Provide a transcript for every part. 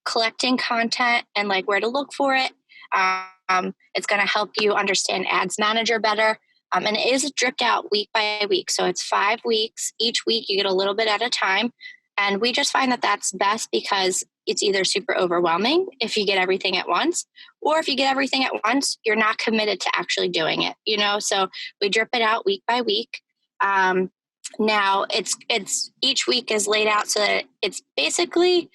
collecting content and like where to look for it. It's going to help you understand Ads Manager better. And it is dripped out week by week. So it's 5 weeks. Each week you get a little bit at a time. And we just find that that's best because it's either super overwhelming if you get everything at once, or if you get everything at once, you're not committed to actually doing it, you know? So we drip it out week by week. Now it's each week is laid out so that it's basically,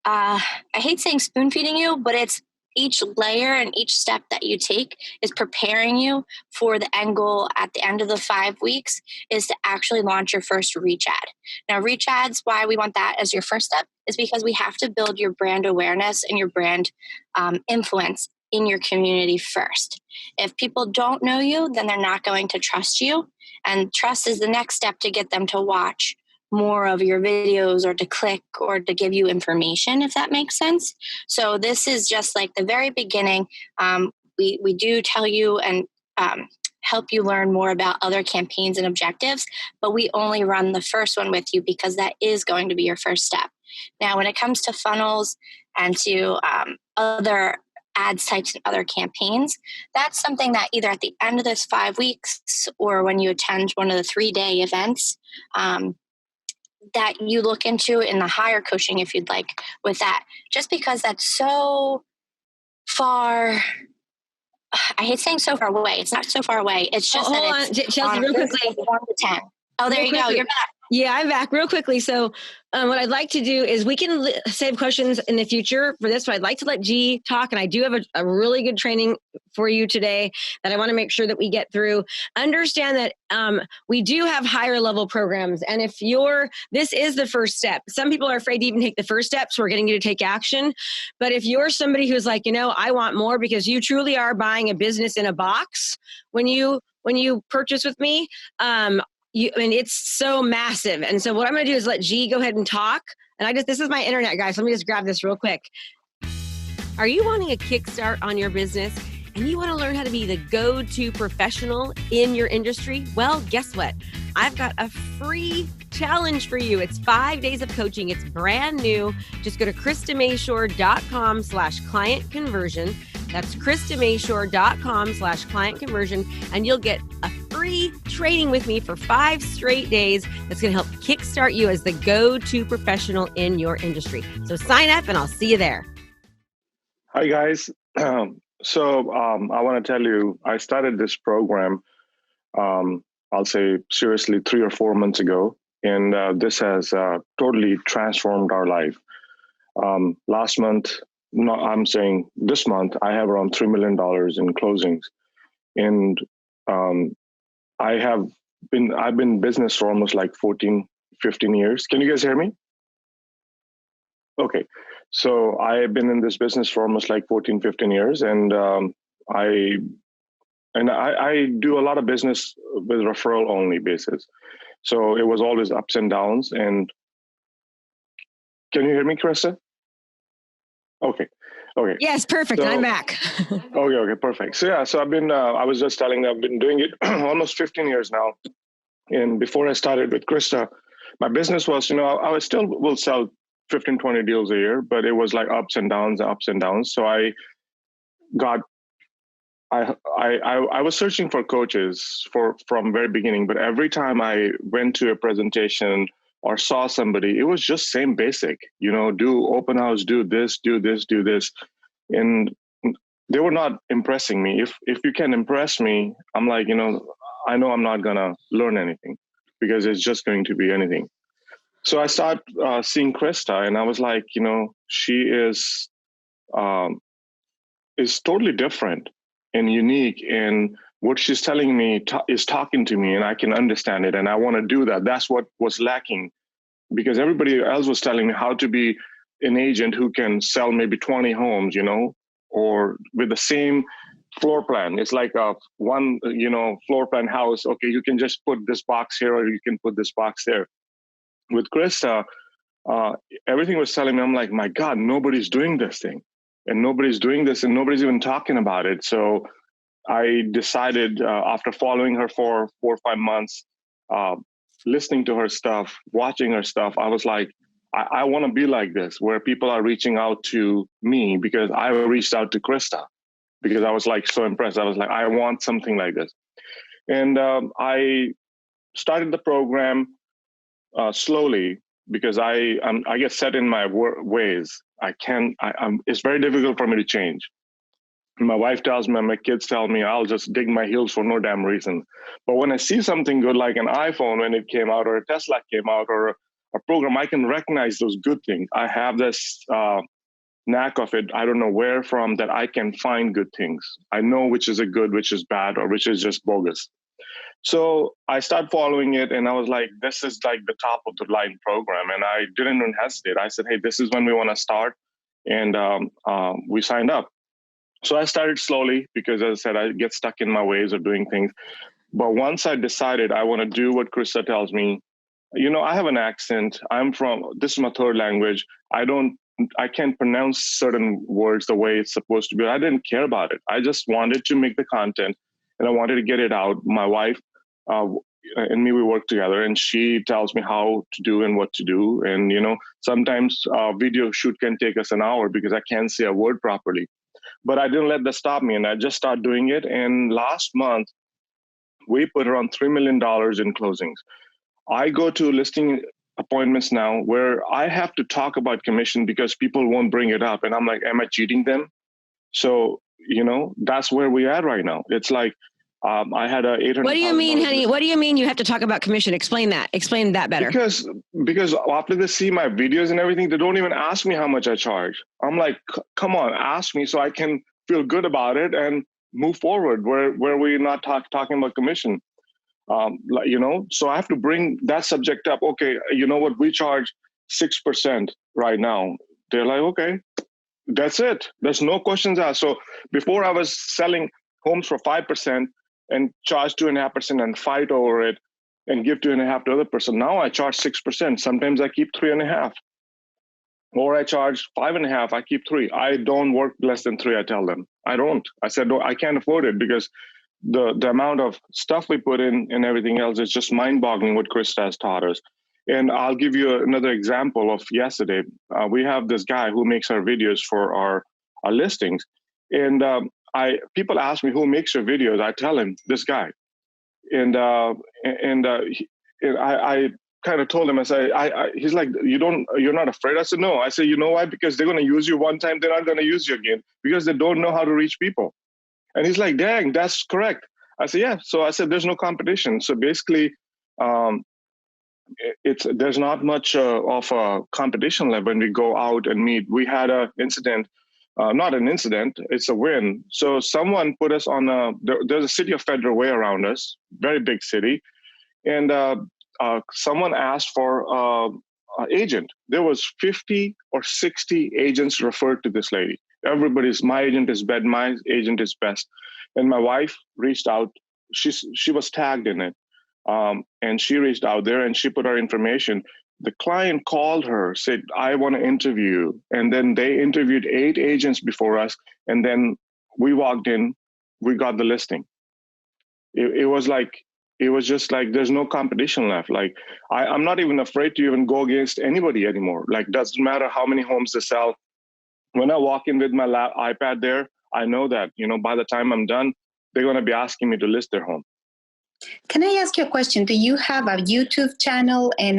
I hate saying spoon feeding you, but it's each layer and each step that you take is preparing you for the end goal at the end of the 5 weeks is to actually launch your first reach ad. Now, reach ads, why we want that as your first step is because we have to build your brand awareness and your brand influence in your community first. If people don't know you, then they're not going to trust you. And trust is the next step to get them to watch more of your videos or to click or to give you information, if that makes sense. So this is just like the very beginning. We do tell you and help you learn more about other campaigns and objectives, but we only run the first one with you because that is going to be your first step. Now, when it comes to funnels and to other ads types and other campaigns, that's something that either at the end of this 5 weeks or when you attend one of the 3-day events, that you look into in the higher coaching, if you'd like, with that, just because that's so far. I hate saying so far away. It's not so far away. It's just hold that it's on, Chelsea, real quickly. 1 to 10. Oh, there you go. You're back. Yeah, I'm back real quickly. So what I'd like to do is we can save questions in the future for this, but I'd like to let G talk. And I do have a really good training for you today that I want to make sure that we get through. Understand that we do have higher level programs. And if this is the first step. Some people are afraid to even take the first step, so we're getting you to take action. But if you're somebody who's like, I want more, because you truly are buying a business in a box when you purchase with me, it's so massive. And so what I'm going to do is let G go ahead and talk. And this is my internet, guys. So let me just grab this real quick. Are you wanting a kickstart on your business and you want to learn how to be the go-to professional in your industry? Well, guess what? I've got a free challenge for you. It's 5 days of coaching. It's brand new. Just go to KristaMashore.com/client conversion. That's KristaMashore.com/client conversion. And you'll get a free training with me for 5 straight days that's going to help kickstart you as the go-to professional in your industry. So sign up and I'll see you there. Hi, guys. So I want to tell you, I started this program, I'll say seriously, 3 or 4 months ago. And this has totally transformed our life. Last month, no, I'm saying this month, I have around $3 million in closings. And I've been in business for almost like 14, 15 years. Can you guys hear me? Okay. So I've been in this business for almost like 14, 15 years. And I do a lot of business with referral only basis. So it was always ups and downs. And can you hear me, Krista? Okay. Yes, perfect. I'm back. Okay, perfect. So I've been, I was just telling that I've been doing it almost 15 years now. And before I started with Krista, my business was, I still will sell 15, 20 deals a year, but it was like ups and downs. So I was searching for coaches from very beginning, but every time I went to a presentation or saw somebody, it was just same basic, do open house, do this. And they were not impressing me. If you can impress me, I'm like, I know I'm not going to learn anything because it's just going to be anything. So I started seeing Krista and I was like, she is totally different and unique. And what she's telling me is talking to me and I can understand it. And I want to do that. That's what was lacking because everybody else was telling me how to be an agent who can sell maybe 20 homes, or with the same floor plan. It's like a one, floor plan house. Okay, you can just put this box here or you can put this box there. With Krista, everything was telling me, I'm like, my God, nobody's doing this thing. And nobody's doing this and nobody's even talking about it. So I decided after following her for 4 or 5 months, listening to her stuff, watching her stuff, I was like, I want to be like this, where people are reaching out to me because I reached out to Krista because I was like so impressed. I was like, I want something like this. And I started the program slowly because I get set in my ways. It's very difficult for me to change. My wife tells me, my kids tell me, I'll just dig my heels for no damn reason. But when I see something good, like an iPhone when it came out, or a Tesla came out, or a program, I can recognize those good things. I have this knack of it. I don't know where from, that I can find good things. I know which is a good, which is bad, or which is just bogus. So I started following it, and I was like, this is like the top of the line program. And I didn't even hesitate. I said, hey, this is when we want to start. And we signed up. So I started slowly because, as I said, I get stuck in my ways of doing things. But once I decided I want to do what Krista tells me, I have an accent. This is my third language. I can't pronounce certain words the way it's supposed to be. I didn't care about it. I just wanted to make the content, and I wanted to get it out. My wife and me, we work together, and she tells me how to do and what to do. And, sometimes video shoot can take us an hour because I can't say a word properly. But I didn't let that stop me, and I just started doing it. And last month, we put around $3 million in closings. I go to listing appointments now where I have to talk about commission because people won't bring it up. And I'm like, am I cheating them? So, that's where we are right now. It's like, I had a $800,000. What do you mean, honey? What do you mean you have to talk about commission? Explain that better. Because after they see my videos and everything, they don't even ask me how much I charge. I'm like, come on, ask me so I can feel good about it and move forward where we're not talking about commission. So I have to bring that subject up. Okay, you know what? We charge 6% right now. They're like, okay, that's it. There's no questions asked. So before I was selling homes for 5% and charge 2.5% and fight over it and give 2.5% to other person. Now I charge 6%. Sometimes I keep 3.5%. Or I charge 5.5%, I keep 3%. I don't work less than 3%, I tell them. I don't. I said, no, I can't afford it because the amount of stuff we put in and everything else is just mind-boggling what Krista has taught us. And I'll give you another example of yesterday. We have this guy who makes our videos for our listings. And people ask me, who makes your videos? I tell him, this guy. And I kind of told him, I said, he's like, you're not afraid? I said, no. I said, you know why? Because they're going to use you one time, they're not going to use you again because they don't know how to reach people. And he's like, dang, that's correct. I said, yeah. So I said, there's no competition. So basically, there's not much of a competition level when we go out and meet. We had an incident, not an incident, it's a win. So someone put us on there's a city of Federal Way around us, very big city. And someone asked for an agent. There was 50 or 60 agents referred to this lady. My agent is best, my agent is best. And my wife reached out. She was tagged in it. And she reached out there and she put her information. The client called her, said, I want to interview you. And then they interviewed 8 agents before us. And then we walked in, we got the listing. It was just like, there's no competition left. Like, I'm not even afraid to even go against anybody anymore. Like, doesn't matter how many homes they sell. When I walk in with my iPad there, I know that, by the time I'm done, they're going to be asking me to list their home. Can I ask you a question? Do you have a YouTube channel and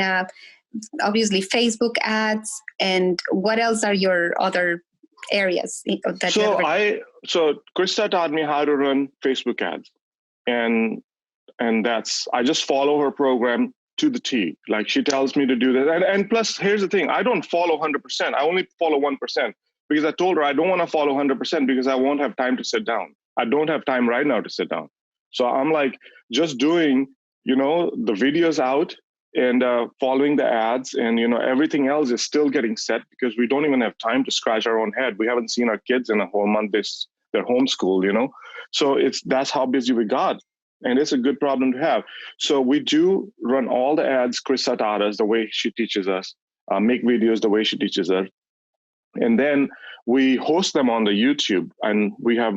obviously Facebook ads? And what else are your other areas that So Krista taught me how to run Facebook ads. And I just follow her program to the T. Like, she tells me to do that. And plus, here's the thing. I don't follow 100%. I only follow 1% because I told her I don't want to follow 100% because I won't have time to sit down. I don't have time right now to sit down. So I'm like just doing, the videos out and following the ads, and, everything else is still getting set because we don't even have time to scratch our own head. We haven't seen our kids in a whole month. They're homeschooled, So that's how busy we got. And it's a good problem to have. So we do run all the ads Krista taught us the way she teaches us, make videos the way she teaches us. And then we host them on the YouTube. And we have,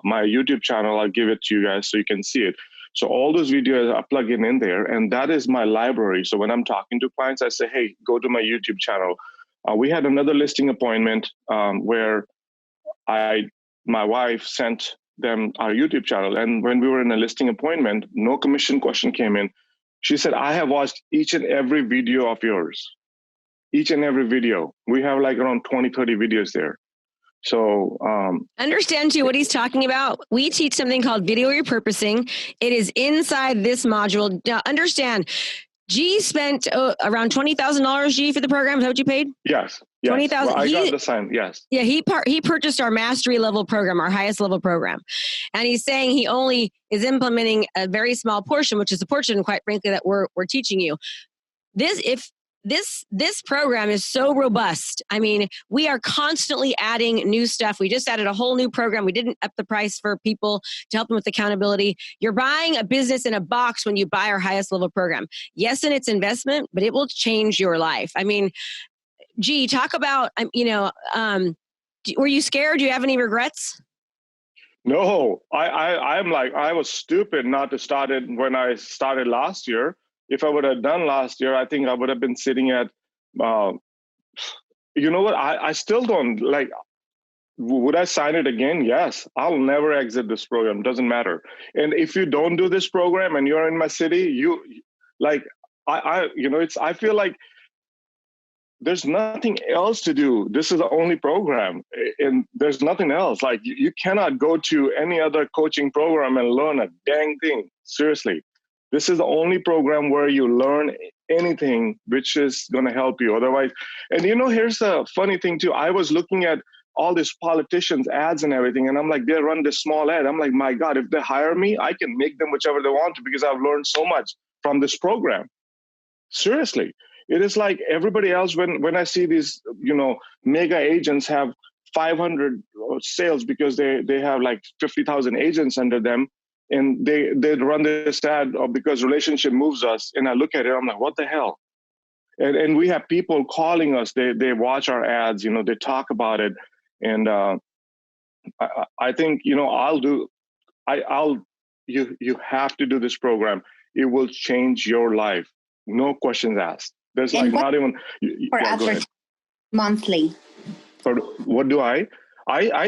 my YouTube channel, I'll give it to you guys so you can see it. So all those videos are plugged in there, and that is my library. So when I'm talking to clients, I say, hey, go to my YouTube channel. We had another listing appointment where my wife sent them our YouTube channel. And when we were in a listing appointment, no commission question came in. She said, I have watched each and every video of yours. Each and every video. We have like around 20, 30 videos there. So understand too what he's talking about. We teach something called video repurposing. It is inside this module. Now understand, G spent around $20,000, G, for the program. Is that what you paid? Yes. 20,000. Well, I got the sign. Yes. Yeah, he purchased our mastery level program, our highest level program, and he's saying he only is implementing a very small portion, which is a portion, quite frankly, that we're teaching you. This program is so robust. I mean, we are constantly adding new stuff. We just added a whole new program. We didn't up the price for people to help them with accountability. You're buying a business in a box when you buy our highest level program. Yes, and it's investment, but it will change your life. I mean, Gee, talk about, were you scared? Do you have any regrets? No, I'm like, I was stupid not to start it when I started last year. If I would have done last year, I think I would have been sitting at, you know what? I still don't like, would I sign it again? Yes, I'll never exit this program. Doesn't matter. And if you don't do this program and you're in my city, I feel like there's nothing else to do. This is the only program, and there's nothing else. Like you cannot go to any other coaching program and learn a dang thing. Seriously, this is the only program where you learn anything which is going to help you. Otherwise, and here's the funny thing too. I was looking at all these politicians' ads and everything, and I'm like, they run this small ad. I'm like, my God, if they hire me, I can make them whichever they want to because I've learned so much from this program. Seriously. It is like everybody else when I see these, mega agents have 500 sales because they have like 50,000 agents under them, and they run this ad because relationship moves us. And I look at it, I'm like, what the hell? And we have people calling us. They watch our ads, they talk about it. And I think, you have to do this program. It will change your life. No questions asked. There's like not even monthly. For what do I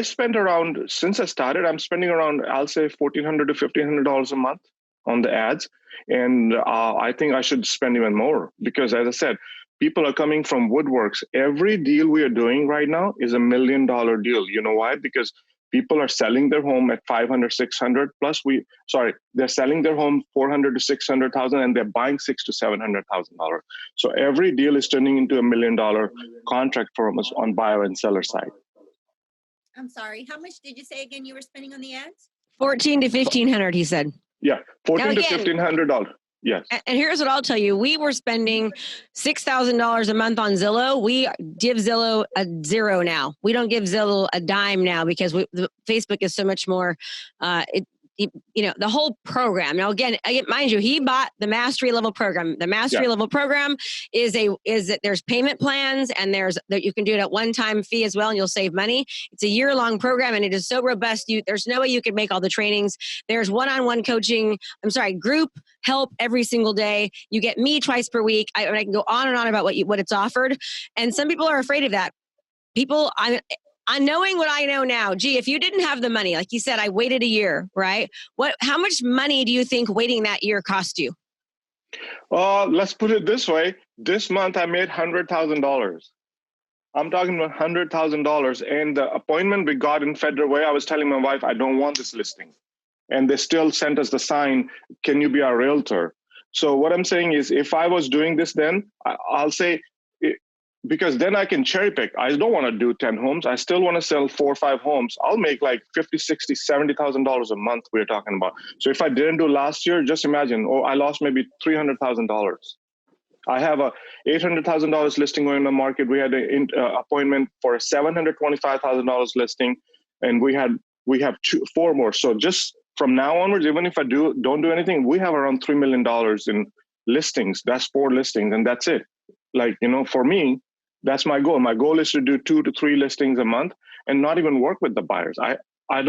spend around, since I started, I'm spending around, I'll say $1,400 to $1,500 a month on the ads. And I think I should spend even more because, as I said, people are coming from woodworks. Every deal we are doing right now is $1 million deal. You know why? Because people are selling their home at 500, 600 plus they're selling their home 400 to 600,000 and they're buying $600,000 to $700,000. So every deal is turning into $1 million contract for us on buyer and seller side. I'm sorry. How much did you say again you were spending on the ads? $1,400 to $1,500, he said. Yeah, $1,400 to $1,500. Yes. And here's what I'll tell you. We were spending $6,000 a month on Zillow. We give Zillow a zero now. We don't give Zillow a dime now because Facebook is so much more, the whole program. Now, again, mind you, he bought the mastery level program. The mastery level program is that there's payment plans and there's that you can do it at one-time fee as well, and you'll save money. It's a year-long program, and it is so robust. There's no way you could make all the trainings. There's one-on-one coaching. Group help every single day. You get me twice per week. I can go on and on about what it's offered, and some people are afraid of that. I'm knowing what I know now. Gee, if you didn't have the money, like you said, I waited a year, right? How much money do you think waiting that year cost you? Let's put it this way. This month I made $100,000. I'm talking about $100,000. And the appointment we got in February, I was telling my wife, I don't want this listing. And they still sent us the sign, can you be our realtor? So what I'm saying is, if I was doing this then, I'll say, because then I can cherry pick. I don't want to do 10 homes. I still want to sell 4 or 5 homes. I'll make like $50,000, $60,000, $70,000 a month we're talking about. So if I didn't do last year, just imagine, I lost maybe $300,000. I have a $800,000 listing going in the market. We had an appointment for a $725,000 listing, and we have 4 more. So just from now onwards, even if I don't do anything, we have around $3 million in listings. That's 4 listings, and that's it. Like, for me, that's my goal. My goal is to do 2 to 3 listings a month and not even work with the buyers. I'm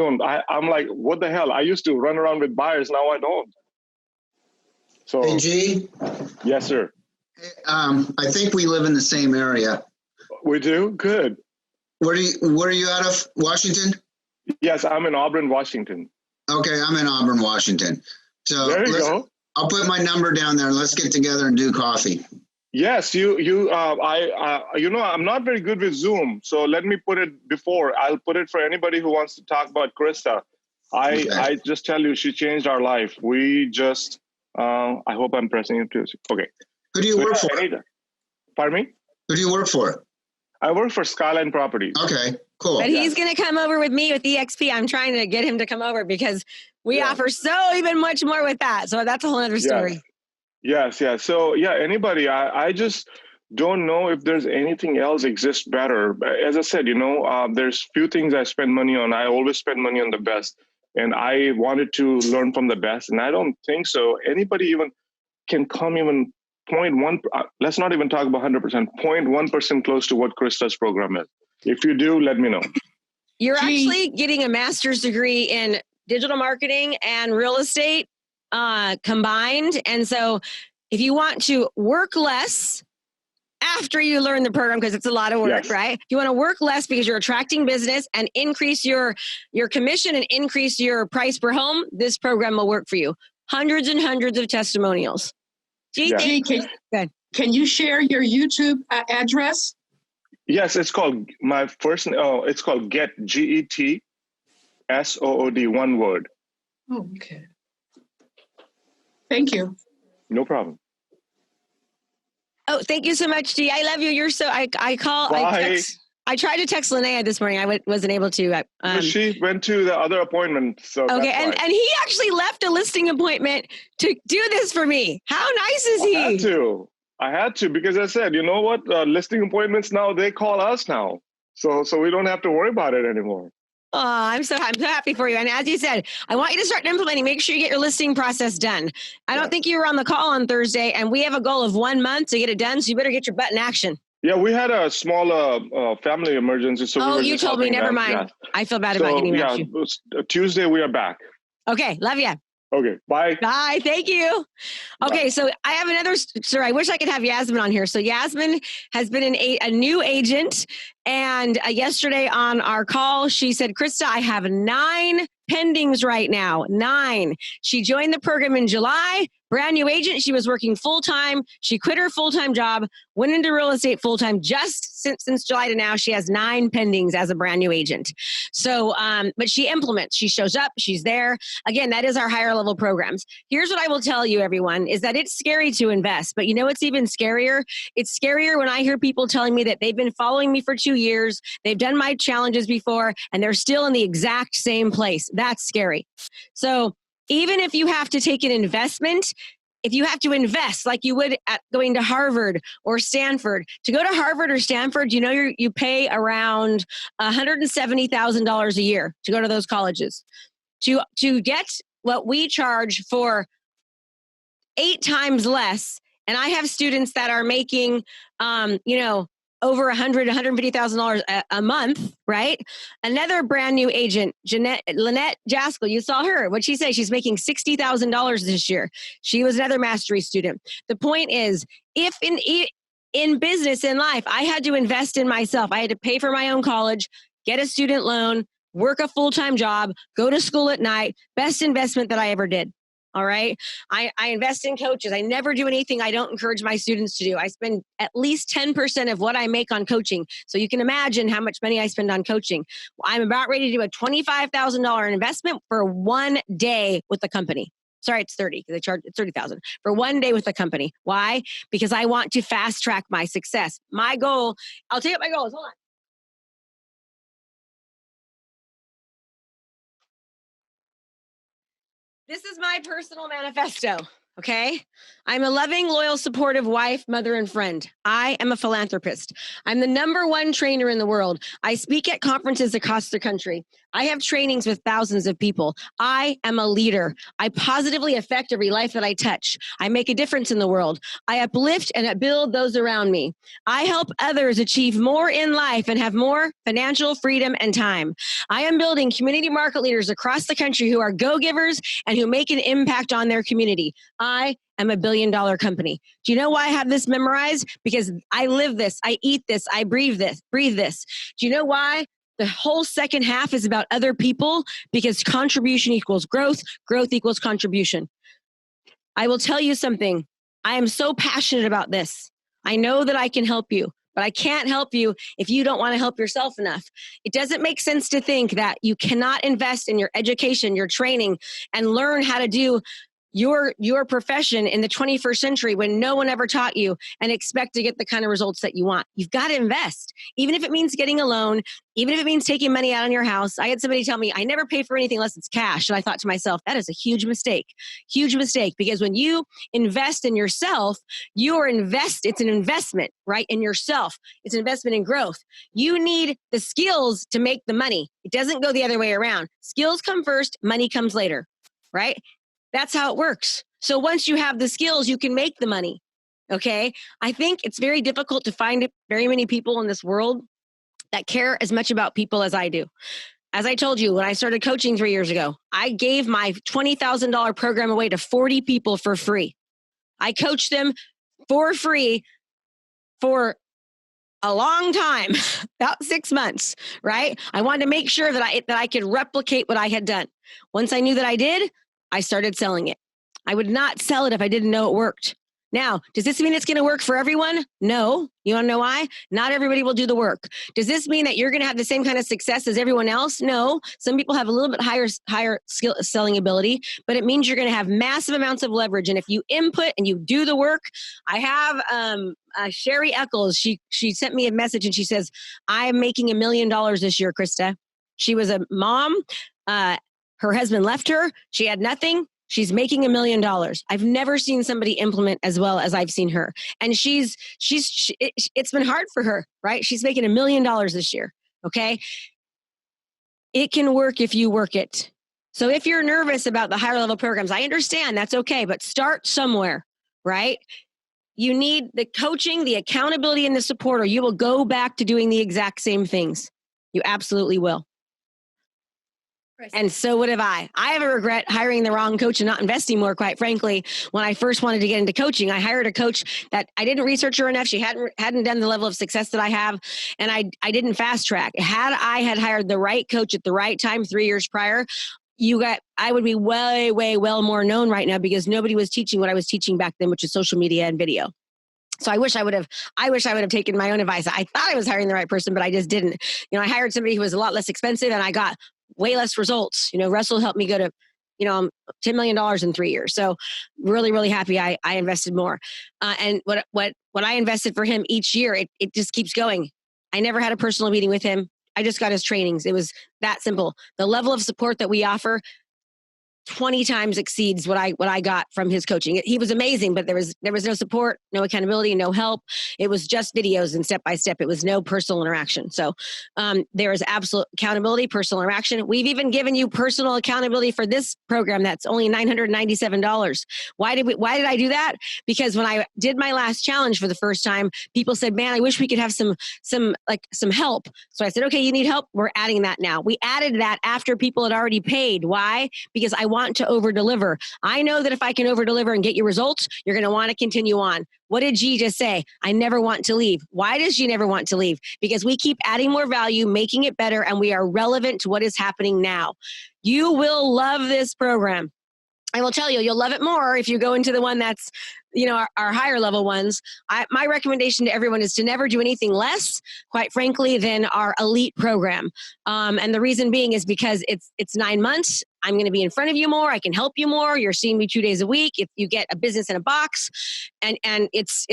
like, what the hell? I used to run around with buyers. Now I don't. So, Hey, G. Yes, sir. I think we live in the same area. We do? Good. Where are you out of? Washington? Yes, I'm in Auburn, Washington. Okay, I'm in Auburn, Washington. So there you go. I'll put my number down there and let's get together and do coffee. Yes, I'm not very good with Zoom, so let me put it before. I'll put it for anybody who wants to talk about Krista. I just tell you, she changed our life. We just, I hope I'm pressing it too. Okay. Who do you work for? Pardon me? Who do you work for? I work for Skyline Properties. Okay, cool. But he's going to come over with me with EXP. I'm trying to get him to come over because we offer so even much more with that. So that's a whole other story. Yes. So anybody, I just don't know if there's anything else exists better. As I said, there's few things I spend money on. I always spend money on the best. And I wanted to learn from the best. And I don't think so. Anybody even can come even 0.1, let's not even talk about 100%, 0.1% close to what Krista's program is. If you do, let me know. You're actually getting a master's degree in digital marketing and real estate combined. And so if you want to work less after you learn the program, because it's a lot of work, right? If you want to work less because you're attracting business and increase your commission and increase your price per home, this program will work for you. Hundreds and hundreds of testimonials. G, can you share your YouTube address? Yes, it's called it's called Get, GETSOOD, one word. Oh, okay. Thank you. No problem. Oh, thank you so much, G. I love you. You're so, I tried to text Linnea this morning. I wasn't able to. She went to the other appointment. So okay, and he actually left a listing appointment to do this for me. How nice is he? I had to because I said, you know what? Listing appointments now, they call us now. So we don't have to worry about it anymore. Oh, I'm so happy for you. And as you said, I want you to start implementing. Make sure you get your listing process done. I don't think you were on the call on Thursday, and we have a goal of 1 month to get it done. So you better get your butt in action. Yeah, we had a small family emergency. So you told me. Never mind. Yeah. I feel bad about getting back to you. Tuesday we are back. Okay, love you. Okay, bye. Bye, thank you. Okay, so I have another story. I wish I could have Yasmin on here. So Yasmin has been a new agent, and yesterday on our call, she said, Krista, I have 9 pendings right now. 9. She joined the program in July. Brand new agent. She was working full-time. She quit her full-time job, went into real estate full-time just since July to now. She has 9 pendings as a brand new agent. So, but she implements. She shows up. She's there. Again, that is our higher level programs. Here's what I will tell you, everyone, is that it's scary to invest. But you know what's even scarier? It's scarier when I hear people telling me that they've been following me for 2 years. They've done my challenges before, and they're still in the exact same place. That's scary. So, even if you have to take an investment, if you have to invest like you would at going to Harvard or Stanford, to go to Harvard or Stanford, you pay around $170,000 a year to go to those colleges. To get what we charge for 8 times less, and I have students that are making, over $150,000 a month, right? Another brand new agent, Lynette Jaskell, you saw her. What'd she say? She's making $60,000 this year. She was another mastery student. The point is, if in business, in life, I had to invest in myself. I had to pay for my own college, get a student loan, work a full-time job, go to school at night. Best investment that I ever did. All right. I invest in coaches. I never do anything I don't encourage my students to do. I spend at least 10% of what I make on coaching. So you can imagine how much money I spend on coaching. I'm about ready to do a $25,000 investment for 1 day with the company. Sorry, it's 30 because they charge it's 30,000 for 1 day with the company. Why? Because I want to fast track my success. My goal, I'll tell you what my goal is. Hold on. This is my personal manifesto, okay? I'm a loving, loyal, supportive wife, mother, and friend. I am a philanthropist. I'm the #1 trainer in the world. I speak at conferences across the country. I have trainings with thousands of people. I am a leader. I positively affect every life that I touch. I make a difference in the world. I uplift and upbuild those around me. I help others achieve more in life and have more financial freedom and time. I am building community market leaders across the country who are go-givers and who make an impact on their community. I am a $1 billion company. Do you know why I have this memorized? Because I live this, I eat this, I breathe this. Do you know why? The whole second half is about other people, because contribution equals growth, growth equals contribution. I will tell you something. I am so passionate about this. I know that I can help you, but I can't help you if you don't want to help yourself enough. It doesn't make sense to think that you cannot invest in your education, your training, and learn how to do your profession in the 21st century when no one ever taught you, and expect to get the kind of results that you want. You've got to invest, even if it means getting a loan, even if it means taking money out on your house. I had somebody tell me, I never pay for anything unless it's cash. And I thought to myself, that is a huge mistake, because when you invest in yourself, it's an investment, right? In yourself. It's an investment in growth. You need the skills to make the money. It doesn't go the other way around. Skills come first, money comes later, right? That's how it works. So once you have the skills, you can make the money. Okay. I think it's very difficult to find very many people in this world that care as much about people as I do. As I told you, when I started coaching 3 years ago, I gave my $20,000 program away to 40 people for free. I coached them for free for a long time, about 6 months, right? I wanted to make sure that I could replicate what I had done. Once I knew that I did, I started selling it. I would not sell it if I didn't know it worked. Now, does this mean it's going to work for everyone? No. You want to know why? Not everybody will do the work. Does this mean that you're going to have the same kind of success as everyone else? No. Some people have a little bit higher skill selling ability, but it means you're going to have massive amounts of leverage. And if you input and you do the work, I have Sherry Eccles. She sent me a message and she says, I am making $1 million this year, Krista. She was a mom. Her husband left her. She had nothing. She's making $1 million. I've never seen somebody implement as well as I've seen her. And it's been hard for her, right? She's making $1 million this year. Okay. It can work if you work it. So if you're nervous about the higher level programs, I understand, that's okay, but start somewhere, right? You need the coaching, the accountability, and the support, or you will go back to doing the exact same things. You absolutely will. And so would have I. I have a regret hiring the wrong coach and not investing more, quite frankly. When I first wanted to get into coaching, I hired a coach that I didn't research her enough. She hadn't done the level of success that I have. And I didn't fast track. Had I hired the right coach at the right time 3 years prior, I would be well more known right now, because nobody was teaching what I was teaching back then, which is social media and video. So I wish I would have taken my own advice. I thought I was hiring the right person, but I just didn't. I hired somebody who was a lot less expensive, and I got way less results. Russell helped me go to, $10 million in 3 years. So really, really happy I invested more. And what I invested for him each year, it just keeps going. I never had a personal meeting with him. I just got his trainings. It was that simple. The level of support that we offer 20 times exceeds what I got from his coaching. He was amazing, but there was no support, no accountability, no help. It was just videos and step by step. It was no personal interaction. So there is absolute accountability, personal interaction. We've even given you personal accountability for this program that's only $997. Why did I do that? Because when I did my last challenge for the first time, people said, "Man, I wish we could have some help." So I said, "Okay, you need help? We're adding that now." We added that after people had already paid. Why? Because I want to over deliver. I know that if I can over deliver and get you results, you're going to want to continue on. What did G just say? I never want to leave. Why does G never want to leave? Because we keep adding more value, making it better, and we are relevant to what is happening now. You will love this program. I will tell you, you'll love it more if you go into the one that's, our higher level ones. My recommendation to everyone is to never do anything less, quite frankly, than our elite program. And the reason being is because it's 9 months. I'm going to be in front of you more. I can help you more. You're seeing me 2 days a week. If you get a business in a box, and it's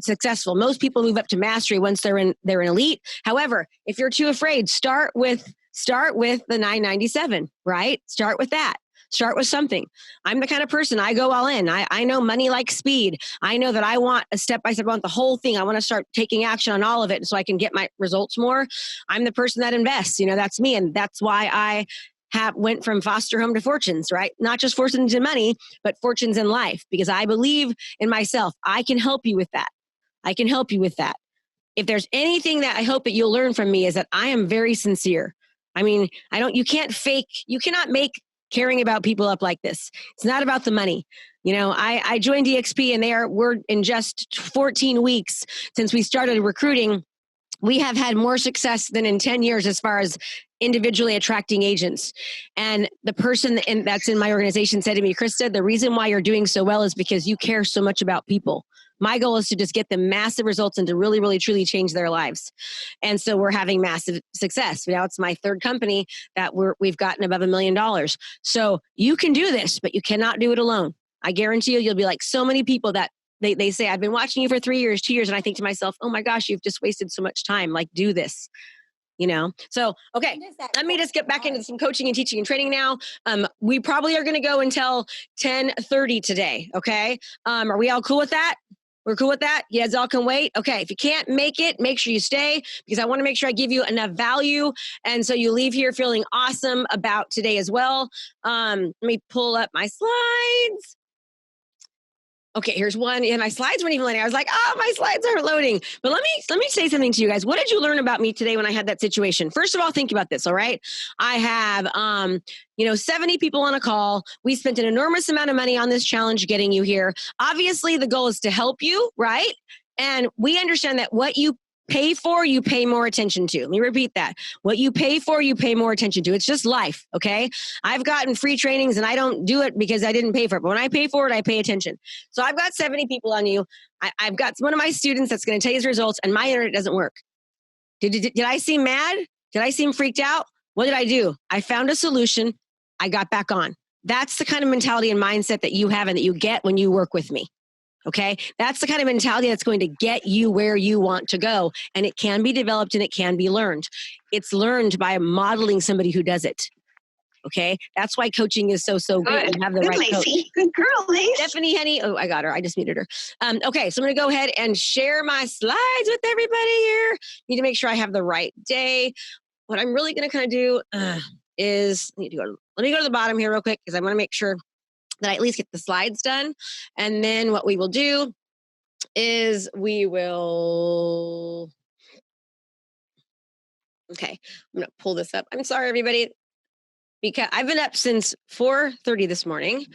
successful. Most people move up to mastery once they're in elite. However, if you're too afraid, start with the 997, right? Start with that. Start with something. I'm the kind of person, I go all in. I know money like speed. I know that I want a step-by-step, I want the whole thing. I want to start taking action on all of it so I can get my results more. I'm the person that invests. That's me. And that's why I went from foster home to fortunes, right? Not just fortunes in money, but fortunes in life, because I believe in myself. I can help you with that. If there's anything that I hope that you'll learn from me is that I am very sincere. I mean, you cannot make caring about people up like this. It's not about the money. You know, I joined EXP and we're in just 14 weeks since we started recruiting. We have had more success than in 10 years as far as individually attracting agents. And the person that's in my organization said to me, Krista, the reason why you're doing so well is because you care so much about people. My goal is to just get them massive results and to really, really, truly change their lives. And so we're having massive success. Now it's my third company that we've gotten above $1 million. So you can do this, but you cannot do it alone. I guarantee you'll be like so many people that they say, I've been watching you for 3 years, 2 years. And I think to myself, oh my gosh, you've just wasted so much time. Like, do this, you know? So, okay, let me just get back into some coaching and teaching and training now. We probably are going to go until 10:30 today. Okay. Are we all cool with that? We're cool with that? You guys all can wait? Okay. If you can't make it, make sure you stay because I want to make sure I give you enough value. And so you leave here feeling awesome about today as well. Let me pull up my slides. Okay, here's one. And my slides weren't even loading. I was like, oh, my slides aren't loading. But let me say something to you guys. What did you learn about me today when I had that situation? First of all, think about this, all right? I have 70 people on a call. We spent an enormous amount of money on this challenge getting you here. Obviously, the goal is to help you, right? And we understand that what you pay for, you pay more attention to. Let me repeat that. What you pay for, you pay more attention to. It's just life, okay? I've gotten free trainings and I don't do it because I didn't pay for it. But when I pay for it, I pay attention. So I've got 70 people on you. I've got one of my students that's going to tell you his results and my internet doesn't work. Did I seem mad? Did I seem freaked out? What did I do? I found a solution. I got back on. That's the kind of mentality and mindset that you have and that you get when you work with me. Okay. That's the kind of mentality that's going to get you where you want to go. And it can be developed and it can be learned. It's learned by modeling somebody who does it. Okay. That's why coaching is so good. You have the right coach. Good girl, Lacey. Stephanie, honey. Oh, I got her. I just muted her. Okay. So I'm going to go ahead and share my slides with everybody here. Need to make sure I have the right day. What I'm really going to kind of do is let me go to the bottom here real quick because I want to make sure that I at least get the slides done. And then what we will do is okay, I'm going to pull this up. I'm sorry, everybody, because I've been up since 4:30 this morning.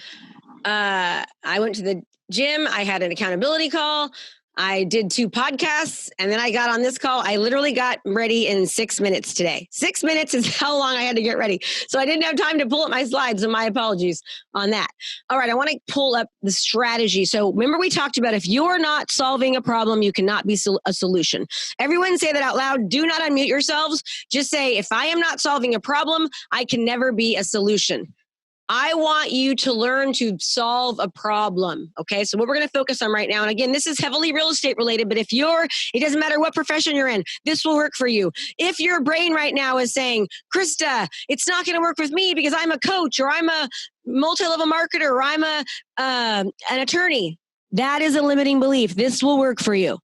I went to the gym. I had an accountability call. I did 2 podcasts and then I got on this call. I literally got ready in 6 minutes today. 6 minutes is how long I had to get ready. So I didn't have time to pull up my slides, so my apologies on that. All right, I want to pull up the strategy. So remember we talked about if you're not solving a problem, you cannot be a solution. Everyone say that out loud. Do not unmute yourselves. Just say, if I am not solving a problem, I can never be a solution. I want you to learn to solve a problem. Okay. So what we're going to focus on right now. And again, this is heavily real estate related, but it doesn't matter what profession you're in, this will work for you. If your brain right now is saying, Krista, it's not going to work with me because I'm a coach or I'm a multi-level marketer or I'm an attorney, that is a limiting belief. This will work for you.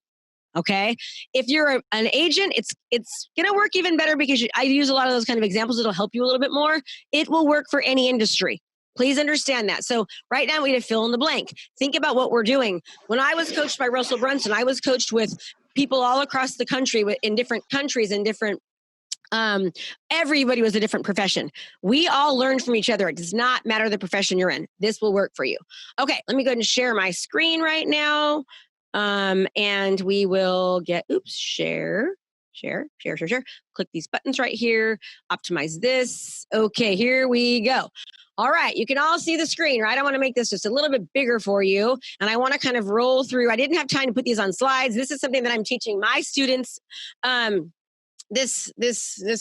Okay. If you're an agent, it's going to work even better because I use a lot of those kind of examples. It'll help you a little bit more. It will work for any industry. Please understand that. So right now we need to fill in the blank. Think about what we're doing. When I was coached by Russell Brunson, I was coached with people all across the country in different countries and different everybody was a different profession. We all learned from each other. It does not matter the profession you're in. This will work for you. Okay. Let me go ahead and share my screen right now. And we will share. Click these buttons right here, optimize this. Okay, here we go. All right, you can all see the screen, right? I want to make this just a little bit bigger for you. And I want to kind of roll through. I didn't have time to put these on slides. This is something that I'm teaching my students this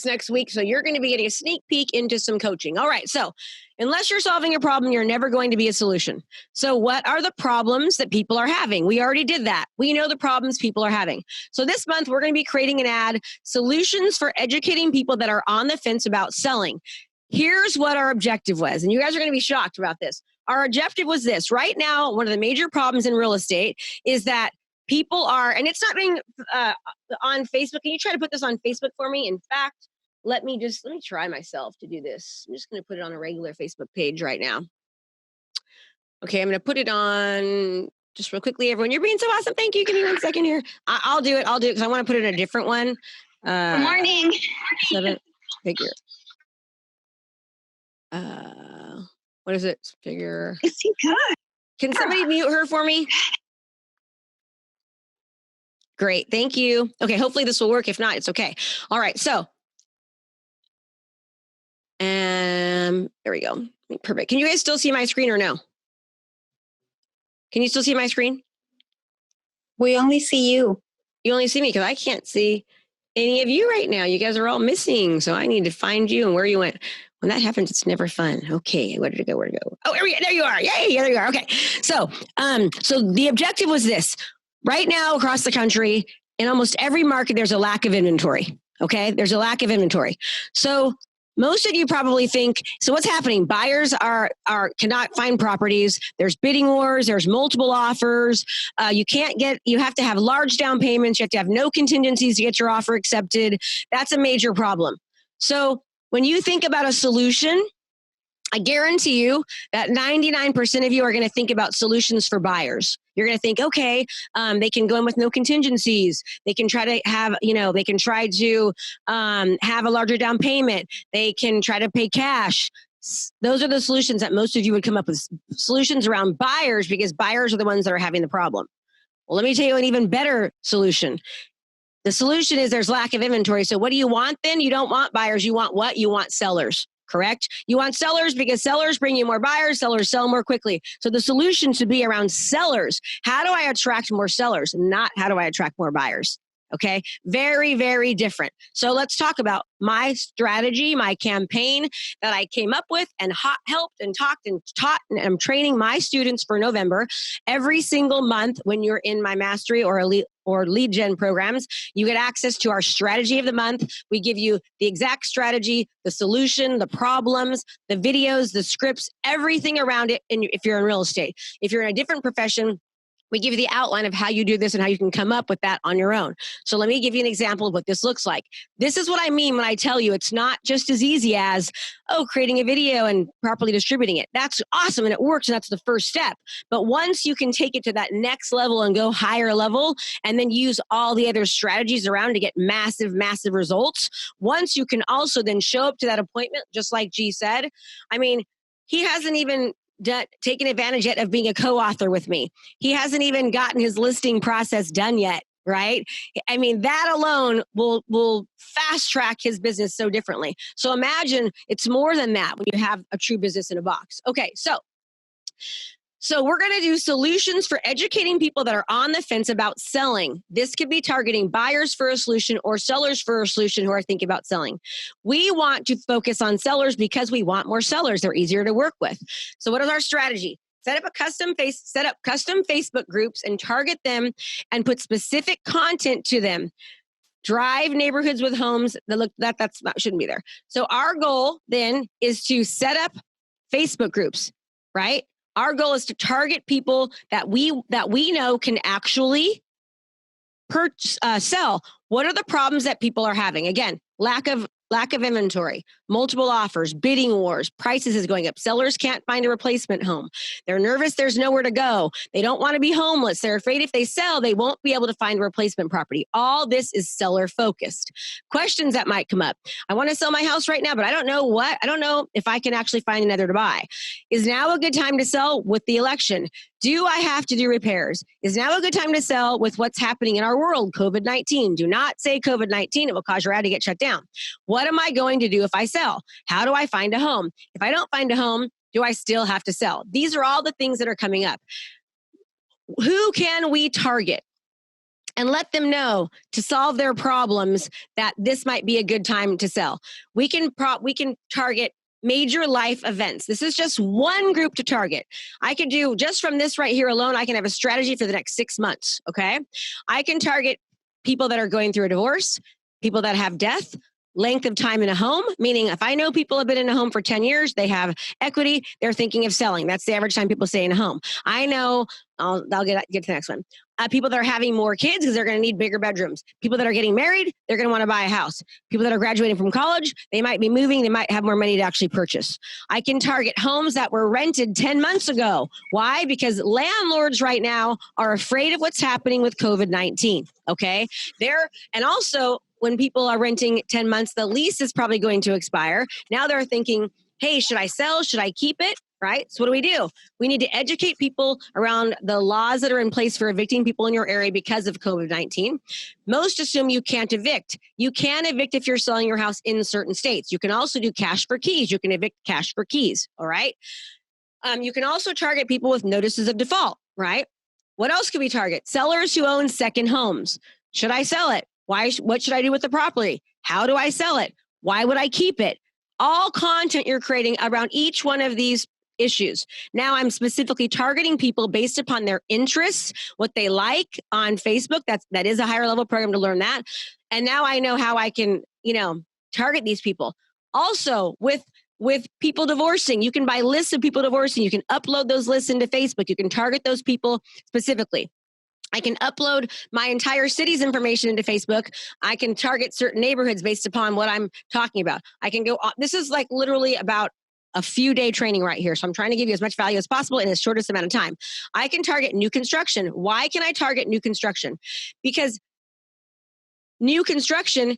next week. So you're going to be getting a sneak peek into some coaching. All right. So unless you're solving a problem, you're never going to be a solution. So what are the problems that people are having? We already did that. We know the problems people are having. So this month we're going to be creating an ad, solutions for educating people that are on the fence about selling. Here's what our objective was. And you guys are going to be shocked about this. Our objective was this. Right now, one of the major problems in real estate is that people are, and it's not being on Facebook. Can you try to put this on Facebook for me? In fact, let me try myself to do this. I'm just going to put it on a regular Facebook page right now. Okay, I'm going to put it on just real quickly. Everyone, you're being so awesome. Thank you. Give me 1 second here. I'll do it because I want to put it in a different one. Good morning. 7 figure. What is it? Figure. Is he good? Can somebody mute her for me? Great. Thank you. Okay. Hopefully this will work. If not, it's okay. All right. So, there we go. Perfect. Can you guys still see my screen or no? Can you still see my screen? We only see you. You only see me because I can't see any of you right now. You guys are all missing. So I need to find you and where you went. When that happens, it's never fun. Okay, where did it go? Where did it go? Oh, there you are. Yay, there you are. Okay. So the objective was this. Right now across the country, in almost every market, there's a lack of inventory. Okay, there's a lack of inventory. So most of you probably think, so what's happening? Buyers cannot find properties. There's bidding wars. There's multiple offers. You have to have large down payments. You have to have no contingencies to get your offer accepted. That's a major problem. So when you think about a solution, I guarantee you that 99% of you are going to think about solutions for buyers. You're going to think, okay, they can go in with no contingencies. They can try to have, have a larger down payment. They can try to pay cash. Those are the solutions that most of you would come up with. Solutions around buyers, because buyers are the ones that are having the problem. Well, let me tell you an even better solution. The solution is there's lack of inventory. So what do you want then? You don't want buyers. You want what? You want sellers. Correct? You want sellers because sellers bring you more buyers, sellers sell more quickly. So the solution should be around sellers. How do I attract more sellers? Not how do I attract more buyers? Okay. Very, very different. So let's talk about my strategy, my campaign that I came up with and helped and talked and taught. And I'm training my students for November. Every single month when you're in my mastery or lead gen programs, you get access to our strategy of the month. We give you the exact strategy, the solution, the problems, the videos, the scripts, everything around it. And if you're in real estate, if you're in a different profession, we give you the outline of how you do this and how you can come up with that on your own. So let me give you an example of what this looks like. This is what I mean when I tell you it's not just as easy as, creating a video and properly distributing it. That's awesome and it works and that's the first step. But once you can take it to that next level and go higher level and then use all the other strategies around to get massive, massive results, once you can also then show up to that appointment, just like G said, he hasn't even taken advantage yet of being a co-author with me. He hasn't even gotten his listing process done yet, right? That alone will fast track his business so differently. So imagine it's more than that when you have a true business in a box. Okay, so we're going to do solutions for educating people that are on the fence about selling. This could be targeting buyers for a solution or sellers for a solution who are thinking about selling. We want to focus on sellers because we want more sellers. They're easier to work with. So what is our strategy? Set up custom Facebook groups and target them and put specific content to them. Drive neighborhoods with homes that shouldn't be there. So our goal then is to set up Facebook groups, right? Our goal is to target people that we know can actually sell. What are the problems that people are having? Again, lack of inventory, multiple offers, bidding wars, prices is going up. Sellers can't find a replacement home. They're nervous. There's nowhere to go. They don't want to be homeless. They're afraid if they sell, they won't be able to find a replacement property. All this is seller focused. Questions that might come up. I want to sell my house right now, but I don't know if I can actually find another to buy. Is now a good time to sell with the election? Do I have to do repairs? Is now a good time to sell with what's happening in our world, COVID-19? Do not say COVID-19. It will cause your ad to get shut down. What am I going to do if I sell? How do I find a home? If I don't find a home, do I still have to sell? These are all the things that are coming up. Who can we target? And let them know to solve their problems that this might be a good time to sell. We can target major life events. This is just one group to target. I could do just from this right here alone, I can have a strategy for the next 6 months. Okay. I can target people that are going through a divorce, people that have death, length of time in a home, meaning if I know people have been in a home for 10 years, they have equity, they're thinking of selling. That's the average time people stay in a home. I know, I'll get to the next one. People that are having more kids because they're going to need bigger bedrooms. People that are getting married, they're going to want to buy a house. People that are graduating from college, they might be moving, they might have more money to actually purchase. I can target homes that were rented 10 months ago. Why? Because landlords right now are afraid of what's happening with COVID-19. Okay. And also when people are renting 10 months, the lease is probably going to expire. Now they're thinking, hey, should I sell? Should I keep it? right? So what do? We need to educate people around the laws that are in place for evicting people in your area because of COVID-19. Most assume you can't evict. You can evict if you're selling your house in certain states. You can also do cash for keys. You can evict cash for keys, all right? You can also target people with notices of default, right? What else can we target? Sellers who own second homes. Should I sell it? What should I do with the property? How do I sell it? Why would I keep it? All content you're creating around each one of these issues. Now I'm specifically targeting people based upon their interests, what they like on Facebook. That is a higher level program to learn that. And now I know how I can, target these people. Also with people divorcing, you can buy lists of people divorcing. You can upload those lists into Facebook. You can target those people specifically. I can upload my entire city's information into Facebook. I can target certain neighborhoods based upon what I'm talking about. I can go, this is like literally about a few day training right here. So I'm trying to give you as much value as possible in the shortest amount of time. I can target new construction. Why can I target new construction? Because new construction,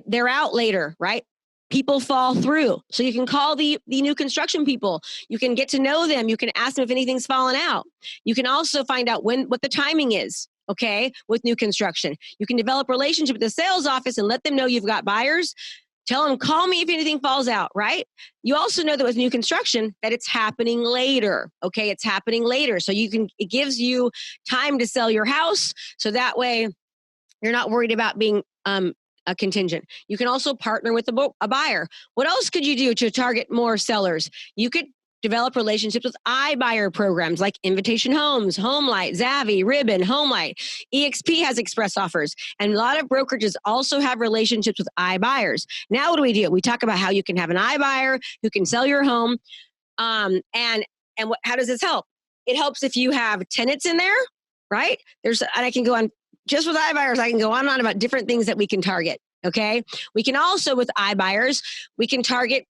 they're out later, right? People fall through. So you can call the new construction people. You can get to know them. You can ask them if anything's fallen out. You can also find out what the timing is, okay, with new construction. You can develop a relationship with the sales office and let them know you've got buyers. Tell them, call me if anything falls out, right? You also know that with new construction that it's happening later, okay? It's happening later. So it gives you time to sell your house. So that way you're not worried about being a contingent. You can also partner with a buyer. What else could you do to target more sellers? You could develop relationships with iBuyer programs like Invitation Homes, HomeLight, Zavvy, Ribbon, HomeLight. EXP has express offers. And a lot of brokerages also have relationships with iBuyers. Now what do? We talk about how you can have an iBuyer who can sell your home. How does this help? It helps if you have tenants in there, right? And I can go on just with iBuyers, I can go on and on about different things that we can target, okay? We can also, with iBuyers, we can target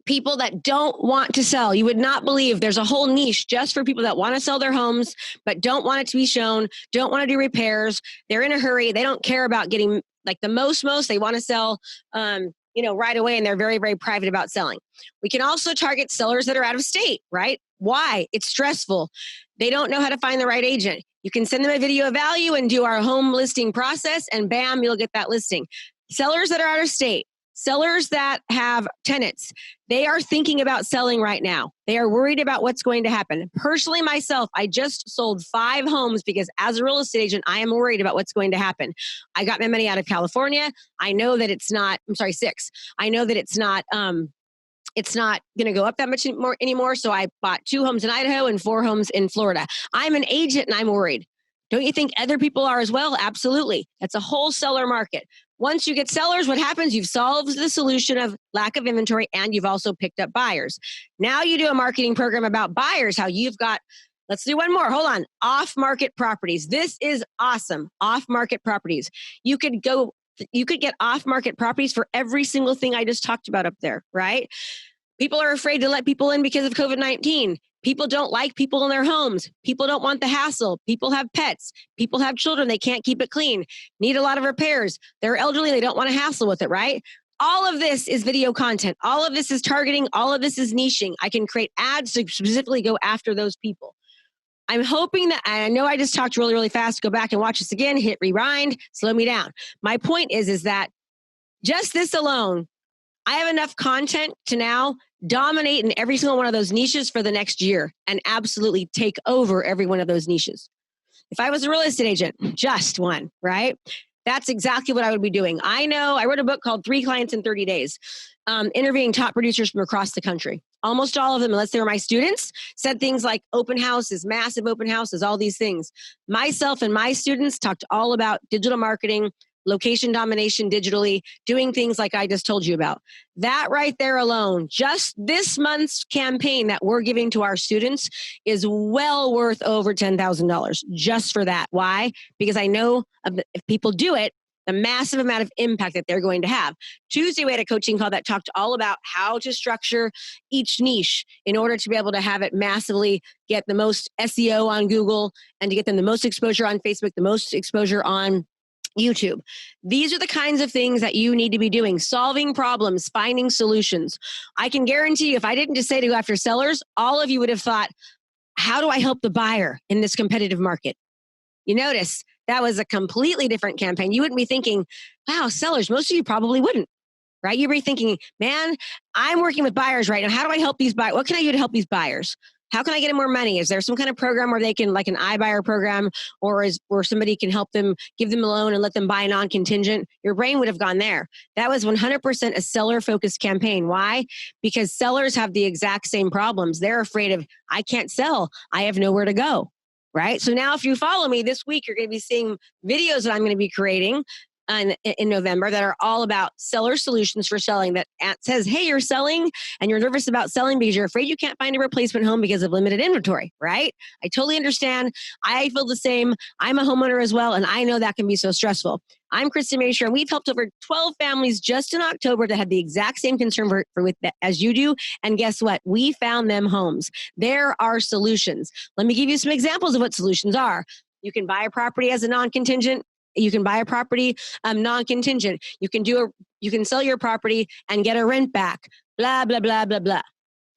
people that don't want to sell. You would not believe there's a whole niche just for people that want to sell their homes, but don't want it to be shown, don't want to do repairs. They're in a hurry. They don't care about getting like the most. They want to sell, right away, and they're very, very private about selling. We can also target sellers that are out of state, right? Why? It's stressful. They don't know how to find the right agent. You can send them a video of value and do our home listing process, and bam, you'll get that listing. Sellers that are out of state, sellers that have tenants, they are thinking about selling right now. They are worried about what's going to happen. Personally, myself, I just sold 5 homes because as a real estate agent, I am worried about what's going to happen. I got my money out of California. I know that 6. I know that it's not going to go up that much anymore. So I bought 2 homes in Idaho and 4 homes in Florida. I'm an agent and I'm worried. Don't you think other people are as well? Absolutely. That's a whole seller market. Once you get sellers, what happens? You've solved the solution of lack of inventory and you've also picked up buyers. Now you do a marketing program about buyers, how you've got, let's do one more. Hold on. Off-market properties. This is awesome. Off-market properties. You could get off-market properties for every single thing I just talked about up there, right? People are afraid to let people in because of COVID-19. People don't like people in their homes. People don't want the hassle. People have pets. People have children. They can't keep it clean. Need a lot of repairs. They're elderly. They don't want to hassle with it, right? All of this is video content. All of this is targeting. All of this is niching. I can create ads to specifically go after those people. I'm hoping that, I know I just talked really, really fast. Go back and watch this again, hit rewind, slow me down. My point is that just this alone, I have enough content to now dominate in every single one of those niches for the next year and absolutely take over every one of those niches. If I was a real estate agent, just one, right? That's exactly what I would be doing. I know I wrote a book called 3 Clients in 30 Days, interviewing top producers from across the country. Almost all of them, unless they were my students, said things like open houses, massive open houses, all these things. Myself and my students talked all about digital marketing, location domination digitally, doing things like I just told you about. That right there alone, just this month's campaign that we're giving to our students is well worth over $10,000 just for that. Why? Because I know if people do it, the massive amount of impact that they're going to have. Tuesday, we had a coaching call that talked all about how to structure each niche in order to be able to have it massively get the most SEO on Google and to get them the most exposure on Facebook, the most exposure on YouTube. These are the kinds of things that you need to be doing, solving problems, finding solutions. I can guarantee you, if I didn't just say to go after sellers, all of you would have thought, how do I help the buyer in this competitive market? You notice that was a completely different campaign. You wouldn't be thinking, wow, sellers. Most of you probably wouldn't, right? You'd be thinking, man, I'm working with buyers right now. How do I help these buyers? What can I do to help these buyers? How can I get them more money? Is there some kind of program where they can, like an iBuyer program, or somebody can help them, give them a loan and let them buy non-contingent? Your brain would have gone there. That was 100% a seller-focused campaign. Why? Because sellers have the exact same problems. They're afraid of, I can't sell. I have nowhere to go, right? So now if you follow me this week, you're going to be seeing videos that I'm going to be creating in November that are all about seller solutions for selling, that says, hey, you're selling and you're nervous about selling because you're afraid you can't find a replacement home because of limited inventory, right? I totally understand. I feel the same. I'm a homeowner as well, and I know that can be so stressful. I'm Krista Mashore, and we've helped over 12 families just in October that had the exact same concern as you do. And guess what? We found them homes. There are solutions. Let me give you some examples of what solutions are. You can buy a property as a non-contingent. You can buy a property non-contingent. You can sell your property and get a rent back. Blah, blah, blah, blah, blah.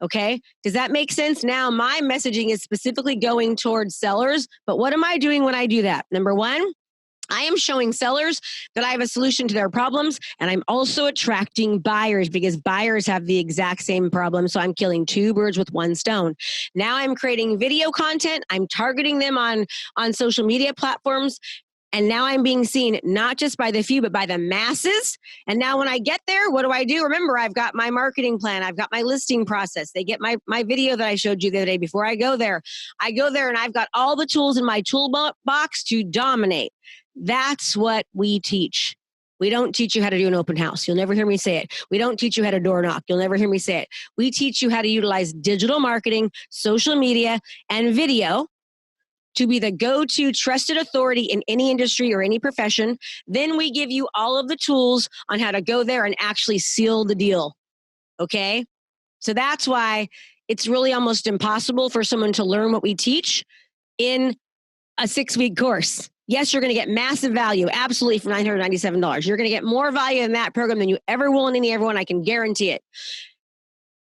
Okay? Does that make sense? Now, my messaging is specifically going towards sellers, but what am I doing when I do that? Number one, I am showing sellers that I have a solution to their problems, and I'm also attracting buyers because buyers have the exact same problem. So I'm killing two birds with one stone. Now I'm creating video content. I'm targeting them on social media platforms. And now I'm being seen not just by the few, but by the masses. And now when I get there, what do? Remember, I've got my marketing plan. I've got my listing process. They get my video that I showed you the other day before I go there. I go there and I've got all the tools in my toolbox to dominate. That's what we teach. We don't teach you how to do an open house. You'll never hear me say it. We don't teach you how to door knock. You'll never hear me say it. We teach you how to utilize digital marketing, social media, and video to be the go-to trusted authority in any industry or any profession. Then we give you all of the tools on how to go there and actually seal the deal. Okay? So that's why it's really almost impossible for someone to learn what we teach in a 6-week course. Yes, you're going to get massive value, absolutely, for $997. You're going to get more value in that program than you ever will in any other one. I can guarantee it.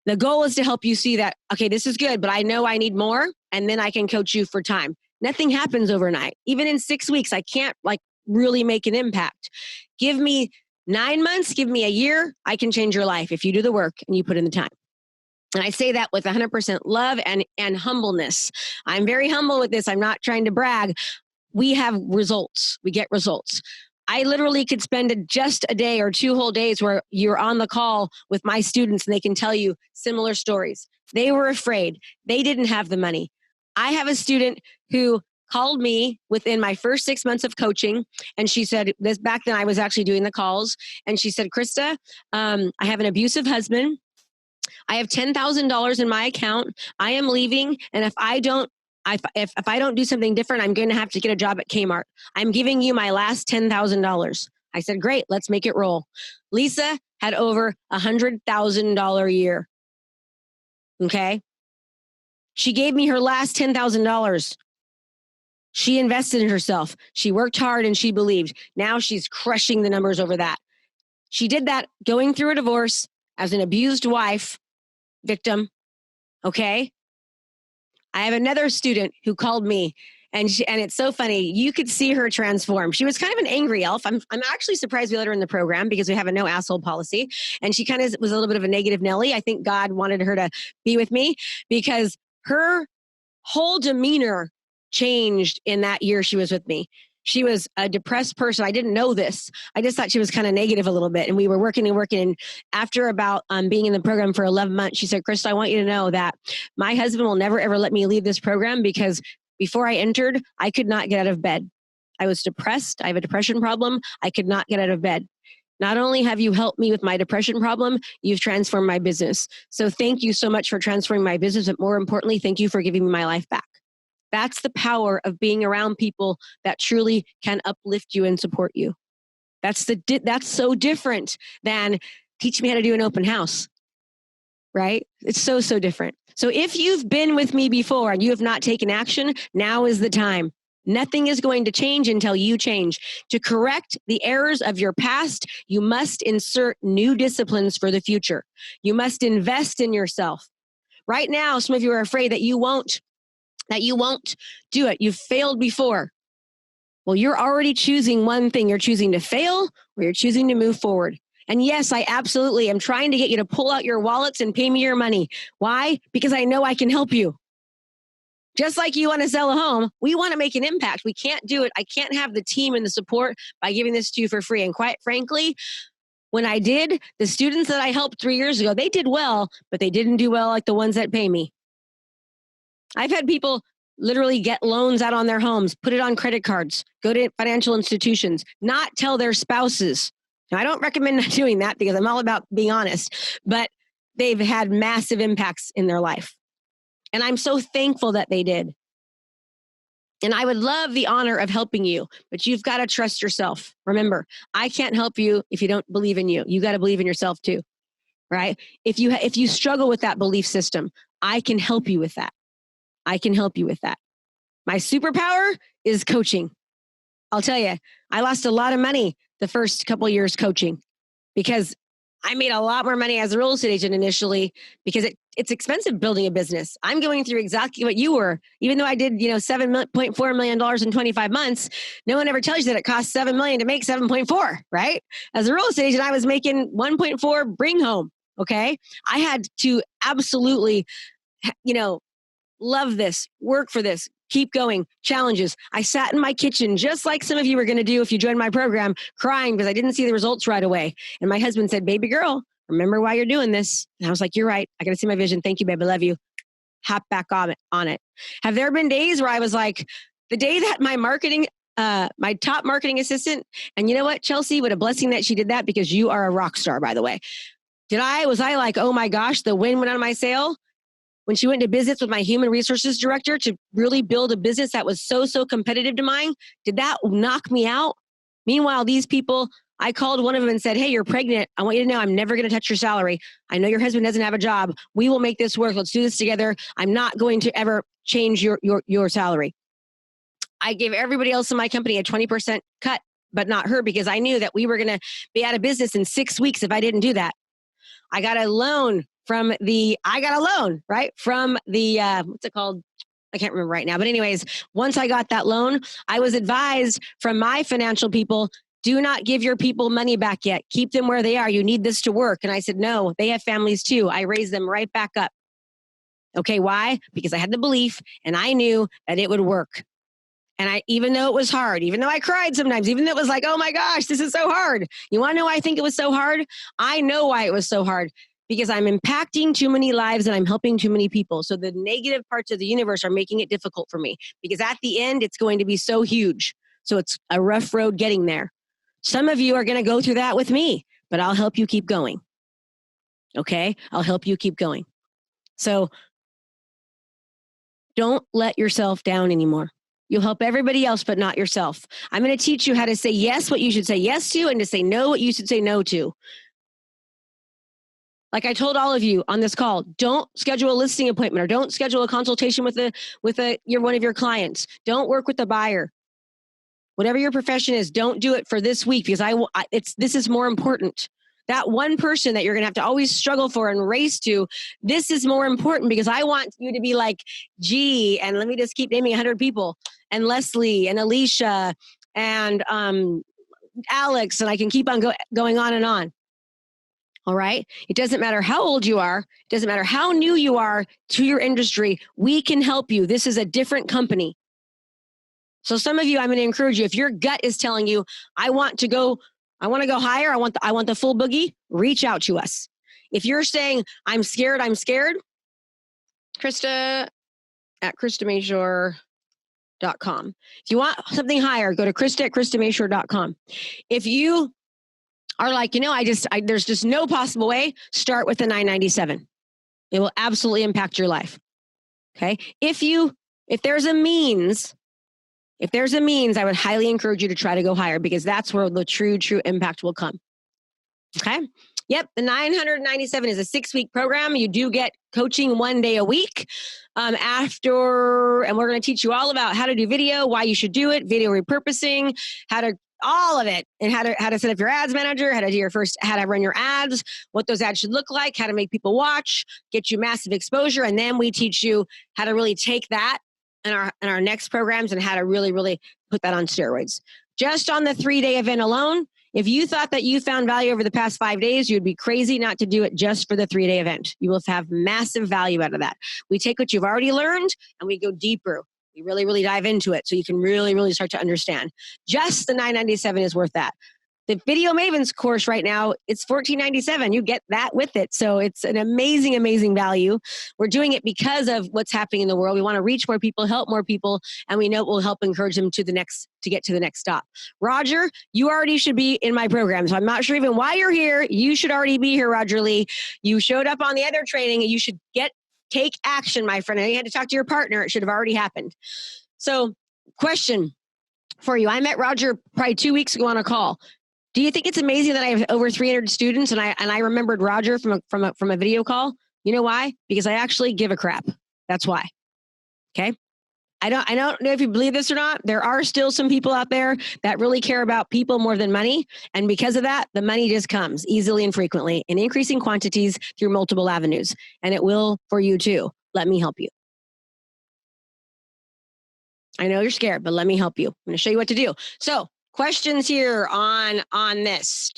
The goal is to help you see that, okay, this is good, but I know I need more, and then I can coach you for time. Nothing happens overnight. Even in 6 weeks, I can't really make an impact. Give me 9 months, give me a year, I can change your life if you do the work and you put in the time. And I say that with 100% love and humbleness. I'm very humble with this. I'm not trying to brag. We have results. We get results. I literally could spend just a day or 2 whole days where you're on the call with my students and they can tell you similar stories. They were afraid. They didn't have the money. I have a student who called me within my first 6 months of coaching. And she said, this back then I was actually doing the calls. And she said, Krista, I have an abusive husband. I have $10,000 in my account. I am leaving. And if I don't do something different, I'm going to have to get a job at Kmart. I'm giving you my last $10,000. I said, great, let's make it roll. Lisa had over $100,000 a year. Okay. She gave me her last $10,000. She invested in herself. She worked hard and she believed. Now she's crushing the numbers over that. She did that going through a divorce as an abused wife victim. Okay. I have another student who called me and it's so funny. You could see her transform. She was kind of an angry elf. I'm actually surprised we let her in the program because we have a no asshole policy. And she kind of was a little bit of a negative Nelly. I think God wanted her to be with me because her whole demeanor changed in that year she was with me. She was a depressed person. I didn't know this. I just thought she was kind of negative a little bit. And we were working. And after about being in the program for 11 months, she said, Krista, I want you to know that my husband will never, ever let me leave this program because before I entered, I could not get out of bed. I was depressed. I have a depression problem. I could not get out of bed. Not only have you helped me with my depression problem, you've transformed my business. So thank you so much for transforming my business. But more importantly, thank you for giving me my life back. That's the power of being around people that truly can uplift you and support you. That's so different than teach me how to do an open house, right? It's so, so different. So if you've been with me before and you have not taken action, now is the time. Nothing is going to change until you change. To correct the errors of your past, you must insert new disciplines for the future. You must invest in yourself. Right now, some of you are afraid that you won't do it. You've failed before. Well, you're already choosing one thing. You're choosing to fail or you're choosing to move forward. And yes, I absolutely am trying to get you to pull out your wallets and pay me your money. Why? Because I know I can help you. Just like you want to sell a home, we want to make an impact. We can't do it. I can't have the team and the support by giving this to you for free. And quite frankly, when I did, the students that I helped 3 years ago, they did well, but they didn't do well like the ones that pay me. I've had people literally get loans out on their homes, put it on credit cards, go to financial institutions, not tell their spouses. Now, I don't recommend doing that because I'm all about being honest, but they've had massive impacts in their life. And I'm so thankful that they did. And I would love the honor of helping you, but you've got to trust yourself. Remember, I can't help you if you don't believe in you. You got to believe in yourself too, right? If you struggle with that belief system, I can help you with that. I can help you with that. My superpower is coaching. I'll tell you, I lost a lot of money the first couple of years coaching because I made a lot more money as a real estate agent initially because it's expensive building a business. I'm going through exactly what you were. Even though I did, $7.4 million in 25 months, no one ever tells you that it costs $7 million to make 7.4, right? As a real estate agent, I was making 1.4 bring home. Okay. I had to absolutely, love this, work for this, keep going, challenges. I sat in my kitchen, just like some of you are going to do if you join my program, crying because I didn't see the results right away. And my husband said, baby girl, remember why you're doing this. And I was like, you're right. I got to see my vision. Thank you, babe. I love you. Hop back on it. Have there been days where I was like, the day that my top marketing assistant, and you know what, Chelsea, what a blessing that she did that because you are a rock star, by the way. Was I like, oh my gosh, the wind went out of my sail? When she went to business with my human resources director to really build a business that was so competitive to mine, did that knock me out? Meanwhile, these people, I called one of them and said, hey, you're pregnant. I want you to know I'm never going to touch your salary. I know your husband doesn't have a job. We will make this work. Let's do this together. I'm not going to ever change your salary. I gave everybody else in my company a 20% cut, but not her because I knew that we were going to be out of business in 6 weeks if I didn't do that. I got a loan what's it called? I can't remember right now. But anyways, once I got that loan, I was advised from my financial people, do not give your people money back yet. Keep them where they are. You need this to work. And I said, no, they have families too. I raised them right back up. Okay, why? Because I had the belief and I knew that it would work. And even though it was hard, even though I cried sometimes, even though it was like, oh my gosh, this is so hard. You want to know why I think it was so hard? I know why it was so hard. Because I'm impacting too many lives and I'm helping too many people. So the negative parts of the universe are making it difficult for me. Because at the end, it's going to be so huge. So it's a rough road getting there. Some of you are going to go through that with me, but I'll help you keep going. Okay? I'll help you keep going. So don't let yourself down anymore. You'll help everybody else, but not yourself. I'm going to teach you how to say yes, what you should say yes to, and to say no, what you should say no to. Like I told all of you on this call, don't schedule a listing appointment or don't schedule a consultation with one of your clients. Don't work with the buyer. Whatever your profession is, don't do it for this week because this is more important. That one person that you're going to have to always struggle for and race to, this is more important because I want you to be like G, and let me just keep naming 100 people, and Leslie and Alicia and Alex, and I can keep on going on and on. All right. It doesn't matter how old you are. It doesn't matter how new you are to your industry. We can help you. This is a different company. So some of you, I'm going to encourage you. If your gut is telling you, I want to go higher. I want the full boogie. Reach out to us. If you're saying, I'm scared. Krista at KristaMashore.com. If you want something higher, go to Krista at KristaMashore.com. If you are like, there's just no possible way, start with the 997. It will absolutely impact your life. Okay. If there's a means, I would highly encourage you to try to go higher because that's where the true impact will come. Okay. Yep. The 997 is a 6-week program. You do get coaching 1 day a week. And we're going to teach you all about how to do video, why you should do it, video repurposing, all of it, and how to set up your ads manager, how to run your ads, what those ads should look like, how to make people watch, get you massive exposure. And then we teach you how to really take that in our next programs and how to really, really put that on steroids. Just on the 3-day event alone, if you thought that you found value over the past 5 days, you'd be crazy not to do it just for the 3-day event. You will have massive value out of that. We take what you've already learned and we go deeper. We really, really dive into it so you can really, really start to understand. Just the $9.97 is worth that. The Video Mavens course right now, it's $14.97. You get that with it. So it's an amazing, amazing value. We're doing it because of what's happening in the world. We want to reach more people, help more people, and we know it will help encourage them to get to the next stop. Roger, you already should be in my program. So I'm not sure even why you're here. You should already be here, Roger Lee. You showed up on the other training and you should take action, my friend. I know you had to talk to your partner. It should have already happened. So question for you. I met Roger probably 2 weeks ago on a call. Do you think it's amazing that I have over 300 students and I remembered Roger from a video call? You know why? Because I actually give a crap. That's why. Okay. I don't know if you believe this or not. There are still some people out there that really care about people more than money. And because of that, the money just comes easily and frequently in increasing quantities through multiple avenues. And it will for you too. Let me help you. I know you're scared, but let me help you. I'm going to show you what to do. So questions here on this.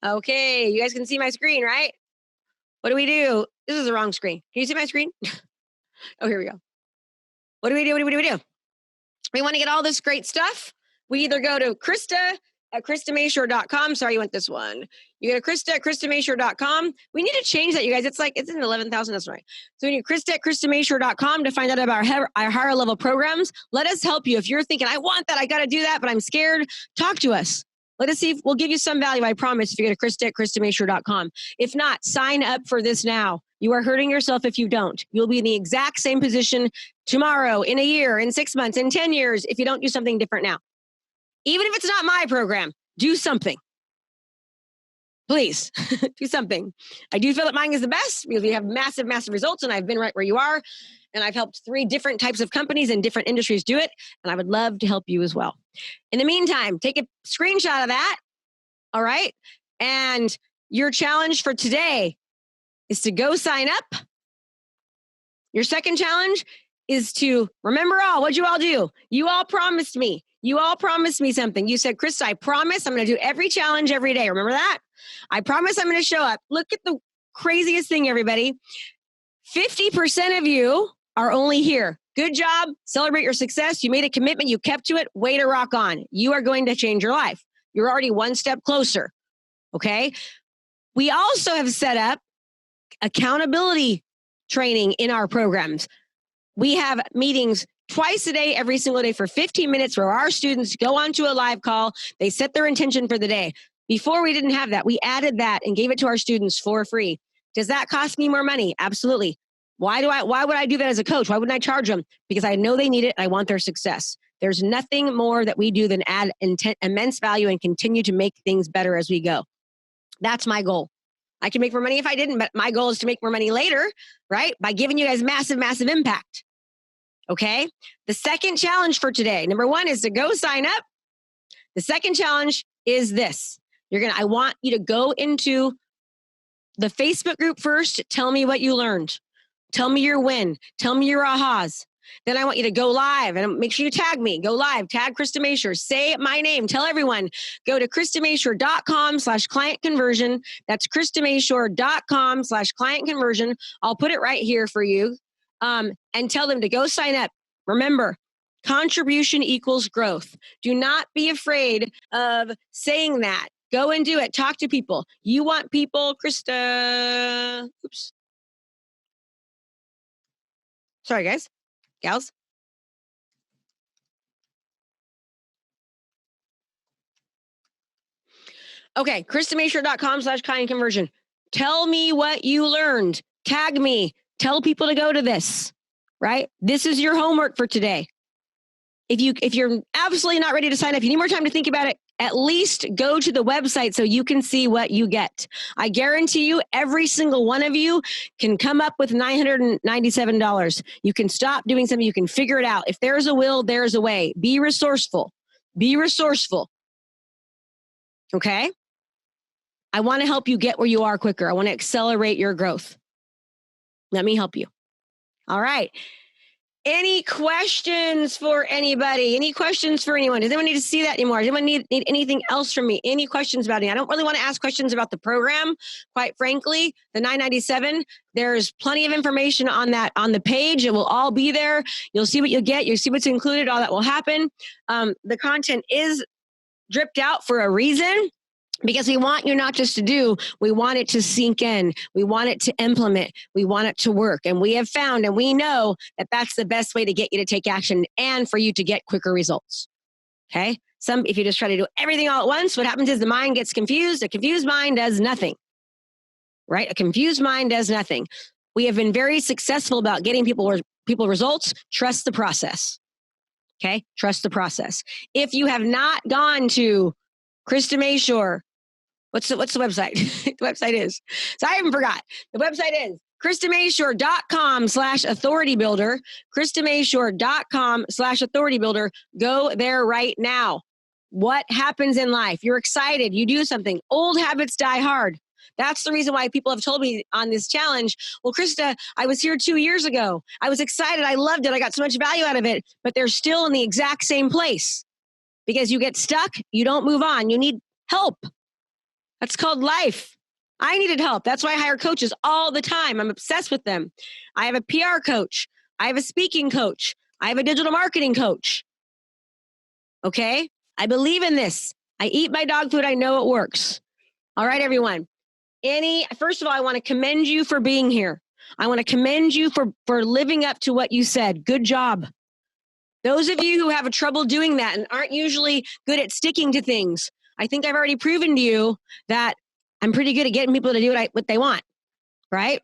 Okay, you guys can see my screen, right? What do we do? This is the wrong screen. Can you see my screen? Oh, here we go. What do we do? We want to get all this great stuff. We either go to Krista at KristaMashore.com. Sorry, you went this one. You go to Krista at KristaMashore.com. We need to change that, you guys. It's in 11,000. That's right. So we need Krista at KristaMashore.com to find out about our higher level programs. Let us help you. If you're thinking, I want that, I got to do that, but I'm scared, talk to us. Let us see if we'll give you some value. I promise if you go to Krista at KristaMashore.com. If not, sign up for this now. You are hurting yourself if you don't. You'll be in the exact same position tomorrow, in a year, in 6 months, in 10 years, if you don't do something different now. Even if it's not my program, do something. Please, do something. I do feel that mine is the best because we have massive, massive results, and I've been right where you are, and I've helped 3 different types of companies in different industries do it, and I would love to help you as well. In the meantime, take a screenshot of that, all right? And your challenge for today is to go sign up. Your second challenge is to remember all. What'd you all do? You all promised me. You all promised me something. You said, Krista, I promise I'm going to do every challenge every day. Remember that? I promise I'm going to show up. Look at the craziest thing, everybody. 50% of you are only here. Good job. Celebrate your success. You made a commitment. You kept to it. Way to rock on. You are going to change your life. You're already one step closer. Okay? We also have set up accountability training in our programs. We have meetings twice a day, every single day for 15 minutes where our students go onto a live call. They set their intention for the day. Before we didn't have that. We added that and gave it to our students for free. Does that cost me more money? Absolutely. Why would I do that as a coach? Why wouldn't I charge them? Because I know they need it and I want their success. There's nothing more that we do than add immense value and continue to make things better as we go. That's my goal. I can make more money if I didn't, but my goal is to make more money later, right? By giving you guys massive, massive impact. Okay? The second challenge for today, number 1 is to go sign up. The second challenge is this. I want you to go into the Facebook group first. Tell me what you learned. Tell me your win. Tell me your ahas. Then I want you to go live and make sure you tag me. Go live, tag Krista Mashore. Say my name. Tell everyone. Go to KristaMashore.com/client conversion. That's KristaMashore.com/client conversion. I'll put it right here for you. And tell them to go sign up. Remember, contribution equals growth. Do not be afraid of saying that. Go and do it. Talk to people. You want people, Krista. Oops. Sorry, guys. Gals. Okay, KristaMashore.com/client conversion. Tell me what you learned. Tag me. Tell people to go to this, right? This is your homework for today. If you're absolutely not ready to sign up, you need more time to think about it, At least go to the website so you can see what you get. I guarantee you, every single one of you can come up with $997. You can stop doing something. You can figure it out. If there's a will, there's a way. Be resourceful. Be resourceful. Okay? I want to help you get where you are quicker. I want to accelerate your growth. Let me help you. All right. Any questions for anybody? Any questions for anyone? Does anyone need to see that anymore? Does anyone need anything else from me? Any questions about it? I don't really want to ask questions about the program. Quite frankly, the 997, there's plenty of information on that on the page. It will all be there. You'll see what you'll get. You'll see what's included. All that will happen. The content is dripped out for a reason. Because we want you not just to do, we want it to sink in. We want it to implement. We want it to work. And we have found and we know that that's the best way to get you to take action and for you to get quicker results. Okay? If you just try to do everything all at once, what happens is the mind gets confused. A confused mind does nothing. Right? A confused mind does nothing. We have been very successful about getting people results. Trust the process. Okay? Trust the process. If you have not gone to Krista Mashore, what's the website? The website is, so I even forgot. The website is KristaMashore.com/authoritybuilder. KristaMashore.com/authoritybuilder. Go there right now. What happens in life? You're excited. You do something. Old habits die hard. That's the reason why people have told me on this challenge, well, Krista, I was here 2 years ago. I was excited. I loved it. I got so much value out of it, but they're still in the exact same place. Because you get stuck, you don't move on. You need help. That's called life. I needed help. That's why I hire coaches all the time. I'm obsessed with them. I have a PR coach. I have a speaking coach. I have a digital marketing coach. Okay? I believe in this. I eat my dog food. I know it works. All right, everyone. First of all, I want to commend you for being here. I want to commend you for living up to what you said. Good job. Those of you who have trouble doing that and aren't usually good at sticking to things, I think I've already proven to you that I'm pretty good at getting people to do what they want, right?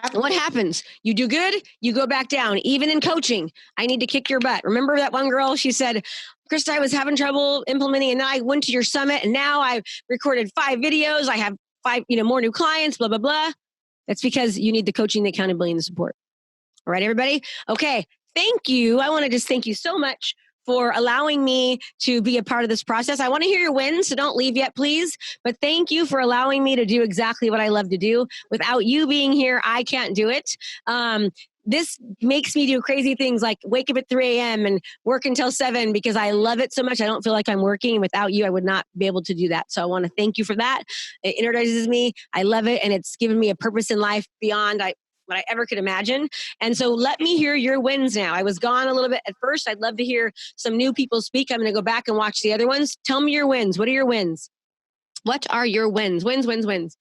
And what happens? You do good, you go back down. Even in coaching, I need to kick your butt. Remember that one girl, she said, Krista, I was having trouble implementing, and then I went to your summit, and now I've recorded 5 videos. I have 5, more new clients, blah, blah, blah. That's because you need the coaching, the accountability, and the support. All right, everybody? Okay. Thank you. I want to just thank you so much for allowing me to be a part of this process. I want to hear your wins, so don't leave yet, please. But thank you for allowing me to do exactly what I love to do. Without you being here, I can't do it. This makes me do crazy things like wake up at 3 a.m. and work until 7 because I love it so much. I don't feel like I'm working. Without you, I would not be able to do that. So I want to thank you for that. It energizes me. I love it. And it's given me a purpose in life beyond what I ever could imagine. And so let me hear your wins now. I was gone a little bit at first. I'd love to hear some new people speak. I'm going to go back and watch the other ones. Tell me your wins. What are your wins? What are your wins? Wins, wins, wins.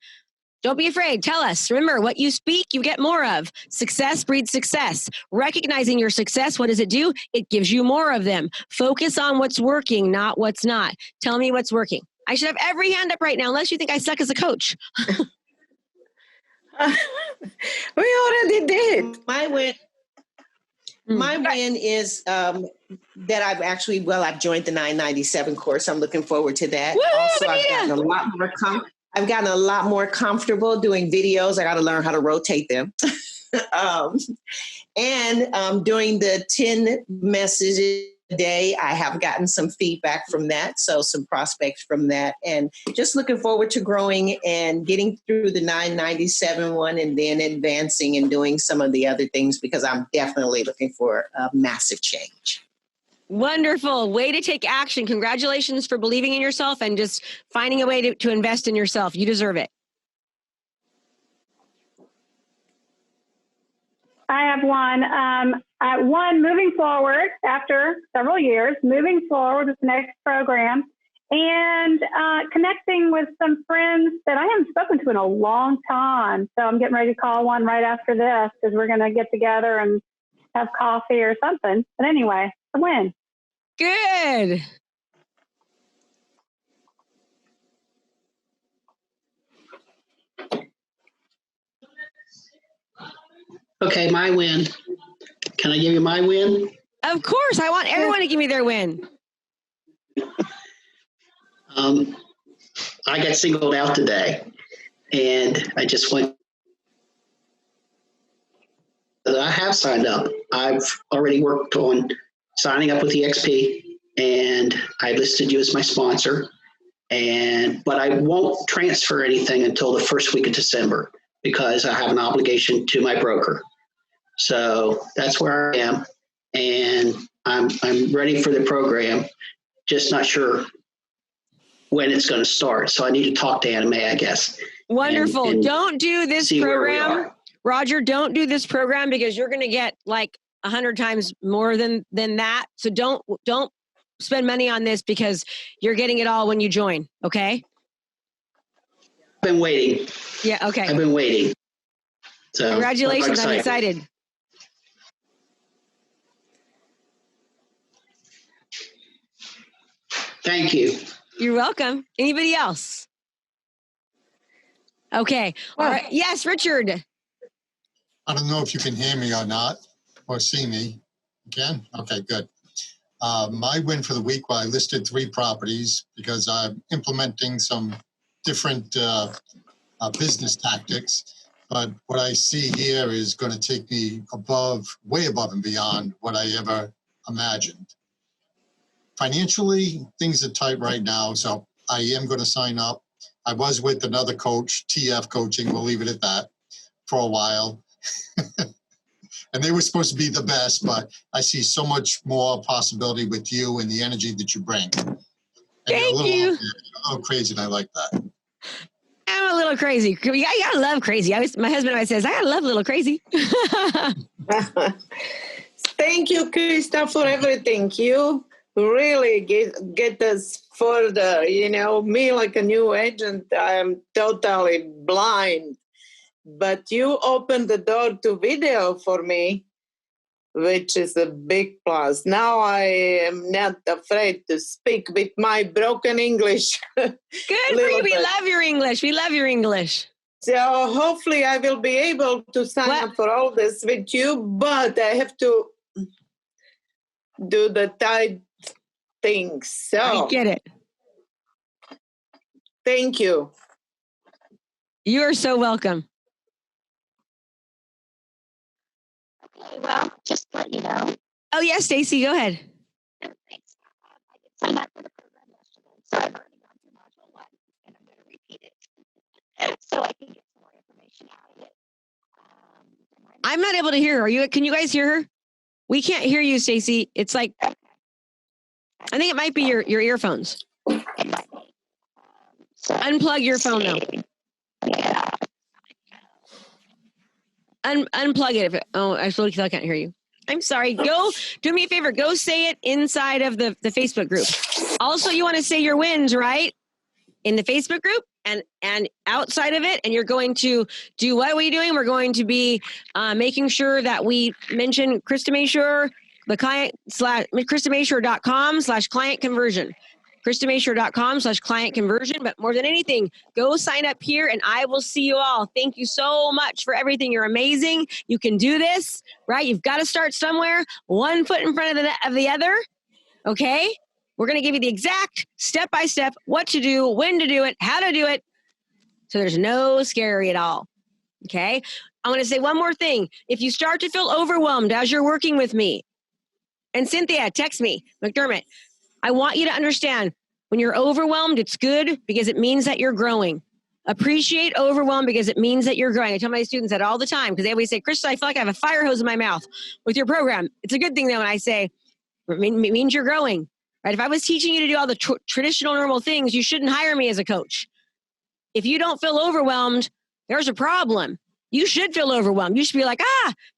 Don't be afraid. Tell us. Remember, what you speak, you get more of. Success breeds success. Recognizing your success, what does it do? It gives you more of them. Focus on what's working, not what's not. Tell me what's working. I should have every hand up right now, unless you think I suck as a coach. We already did. My win is that I've joined the 997 course. I'm looking forward to that. Woo, also, I've gotten a lot more comfortable doing videos. I got to learn how to rotate them. And doing the 10 messages a day, I have gotten some feedback from that. So some prospects from that, and just looking forward to growing and getting through the 997 one and then advancing and doing some of the other things, because I'm definitely looking for a massive change. Wonderful. Way to take action. Congratulations for believing in yourself and just finding a way to invest in yourself. You deserve it. I have one moving forward after several years, moving forward with the next program and connecting with some friends that I haven't spoken to in a long time. So I'm getting ready to call one right after this because we're going to get together and have coffee or something. But anyway, a win. Good. Okay, my win. Can I give you my win? Of course. I want everyone to give me their win. I got singled out today, and I just went. I have signed up. I've already worked on signing up with EXP, and I listed you as my sponsor. But I won't transfer anything until the first week of December because I have an obligation to my broker. So that's where I am, and I'm ready for the program. Just not sure when it's going to start. So I need to talk to Anime, I guess. Wonderful. And don't do this program. Roger, don't do this program because you're going to get like 100 times more than that. So don't spend money on this because you're getting it all when you join. Okay. I've been waiting. Yeah. Okay. I've been waiting. So congratulations. I'm excited. Thank you. You're welcome. Anybody else? Okay. All right. Yes, Richard. I don't know if you can hear me or not, or see me. You can? Okay, good. My win for the week, well, I listed 3 properties because I'm implementing some different business tactics. But what I see here is going to take me way above and beyond what I ever imagined. Financially, things are tight right now, so I am going to sign up. I was with another coach, TF Coaching, we'll leave it at that, for a while. And they were supposed to be the best, but I see so much more possibility with you and the energy that you bring. And Thank you. You're a little crazy, and I like that. I'm a little crazy. I gotta love crazy. My husband always says, I gotta love a little crazy. Thank you, Krista, for everything. You really get us further. You know, me like a new agent, I am totally blind. But you opened the door to video for me, which is a big plus. Now I am not afraid to speak with my broken English. Good for you. We love your English. We love your English. So hopefully I will be able to sign up for all this with you, but I have to do the tight things. So I get it. Thank you. You are so welcome. Well, just to let you know. Oh, yes, Stacy, go ahead. Thanks. I did sign up for the program yesterday, so I've already gone through module 1, and I'm going to repeat it so I can get some more information out of it. I'm not able to hear her. Can you guys hear her? We can't hear you, Stacy. It's like, I think it might be your earphones. It might be. Unplug your phone, though. Yeah. Unplug it. I still can't hear you. I'm sorry. Go do me a favor. Go say it inside of the Facebook group. Also, you want to say your wins, right? In the Facebook group and outside of it. And you're going to do what are we doing? We're going to be making sure that we mention Krista Mashore, the client KristaMashore.com/client conversion. KristaMashore.com/client conversion. But more than anything, go sign up here and I will see you all. Thank you so much for everything. You're amazing. You can do this, right? You've got to start somewhere, one foot in front of the other. Okay. We're going to give you the exact step-by-step, what to do, when to do it, how to do it. So there's no scary at all. Okay. I want to say one more thing. If you start to feel overwhelmed as you're working with me, and Cynthia, text me, McDermott, I want you to understand when you're overwhelmed, it's good because it means that you're growing. Appreciate overwhelm because it means that you're growing. I tell my students that all the time because they always say, Krista, I feel like I have a fire hose in my mouth with your program. It's a good thing though when I say it means you're growing, right? If I was teaching you to do all the traditional normal things, you shouldn't hire me as a coach. If you don't feel overwhelmed, there's a problem. You should feel overwhelmed. You should be like,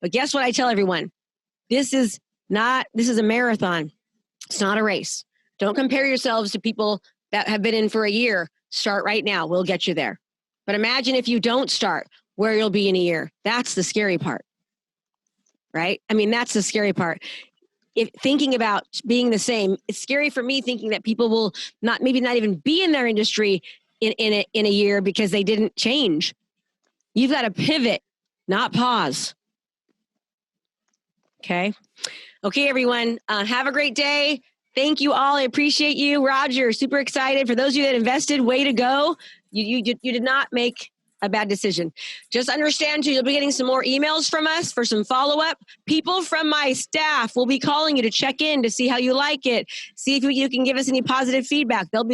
but guess what I tell everyone? This is a marathon. It's not a race. Don't compare yourselves to people that have been in for a year. Start right now. We'll get you there. But imagine if you don't start, where you'll be in a year. That's the scary part, right? I mean, that's the scary part. If thinking about being the same, it's scary for me thinking that people will maybe not even be in their industry in a year because they didn't change. You've got to pivot, not pause. Okay, everyone. Have a great day. Thank you all. I appreciate you. Roger, super excited. For those of you that invested, way to go. You did not make a bad decision. Just understand too, you'll be getting some more emails from us for some follow-up. People from my staff will be calling you to check in to see how you like it. See if you can give us any positive feedback. They'll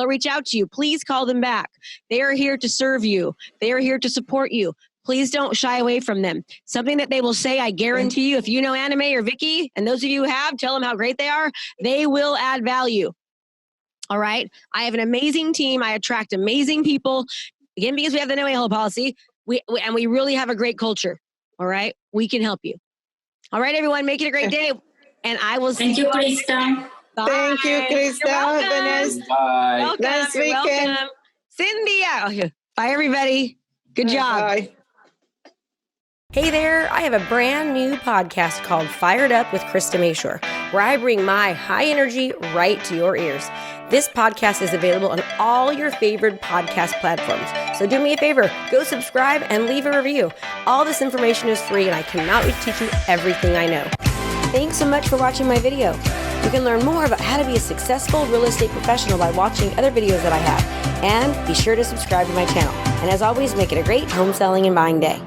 reach out to you. Please call them back. They are here to serve you. They are here to support you. Please don't shy away from them. Something that they will say, I guarantee you, if you know Anime or Vicky, and those of you who have, tell them how great they are, they will add value. All right. I have an amazing team. I attract amazing people. Again, because we have the no a-hole policy, we really have a great culture. All right. We can help you. All right, everyone. Make it a great day. And I will see you. Thank you, Krista. Bye. Thank you, Krista. Have a nice, Welcome. nice You're weekend. welcome. Cynthia. Okay. Bye, everybody. Good job. Bye. Hey there, I have a brand new podcast called Fired Up with Krista Mashore, where I bring my high energy right to your ears. This podcast is available on all your favorite podcast platforms. So do me a favor, go subscribe and leave a review. All this information is free and I cannot wait to teach you everything I know. Thanks so much for watching my video. You can learn more about how to be a successful real estate professional by watching other videos that I have. And be sure to subscribe to my channel. And as always, make it a great home selling and buying day.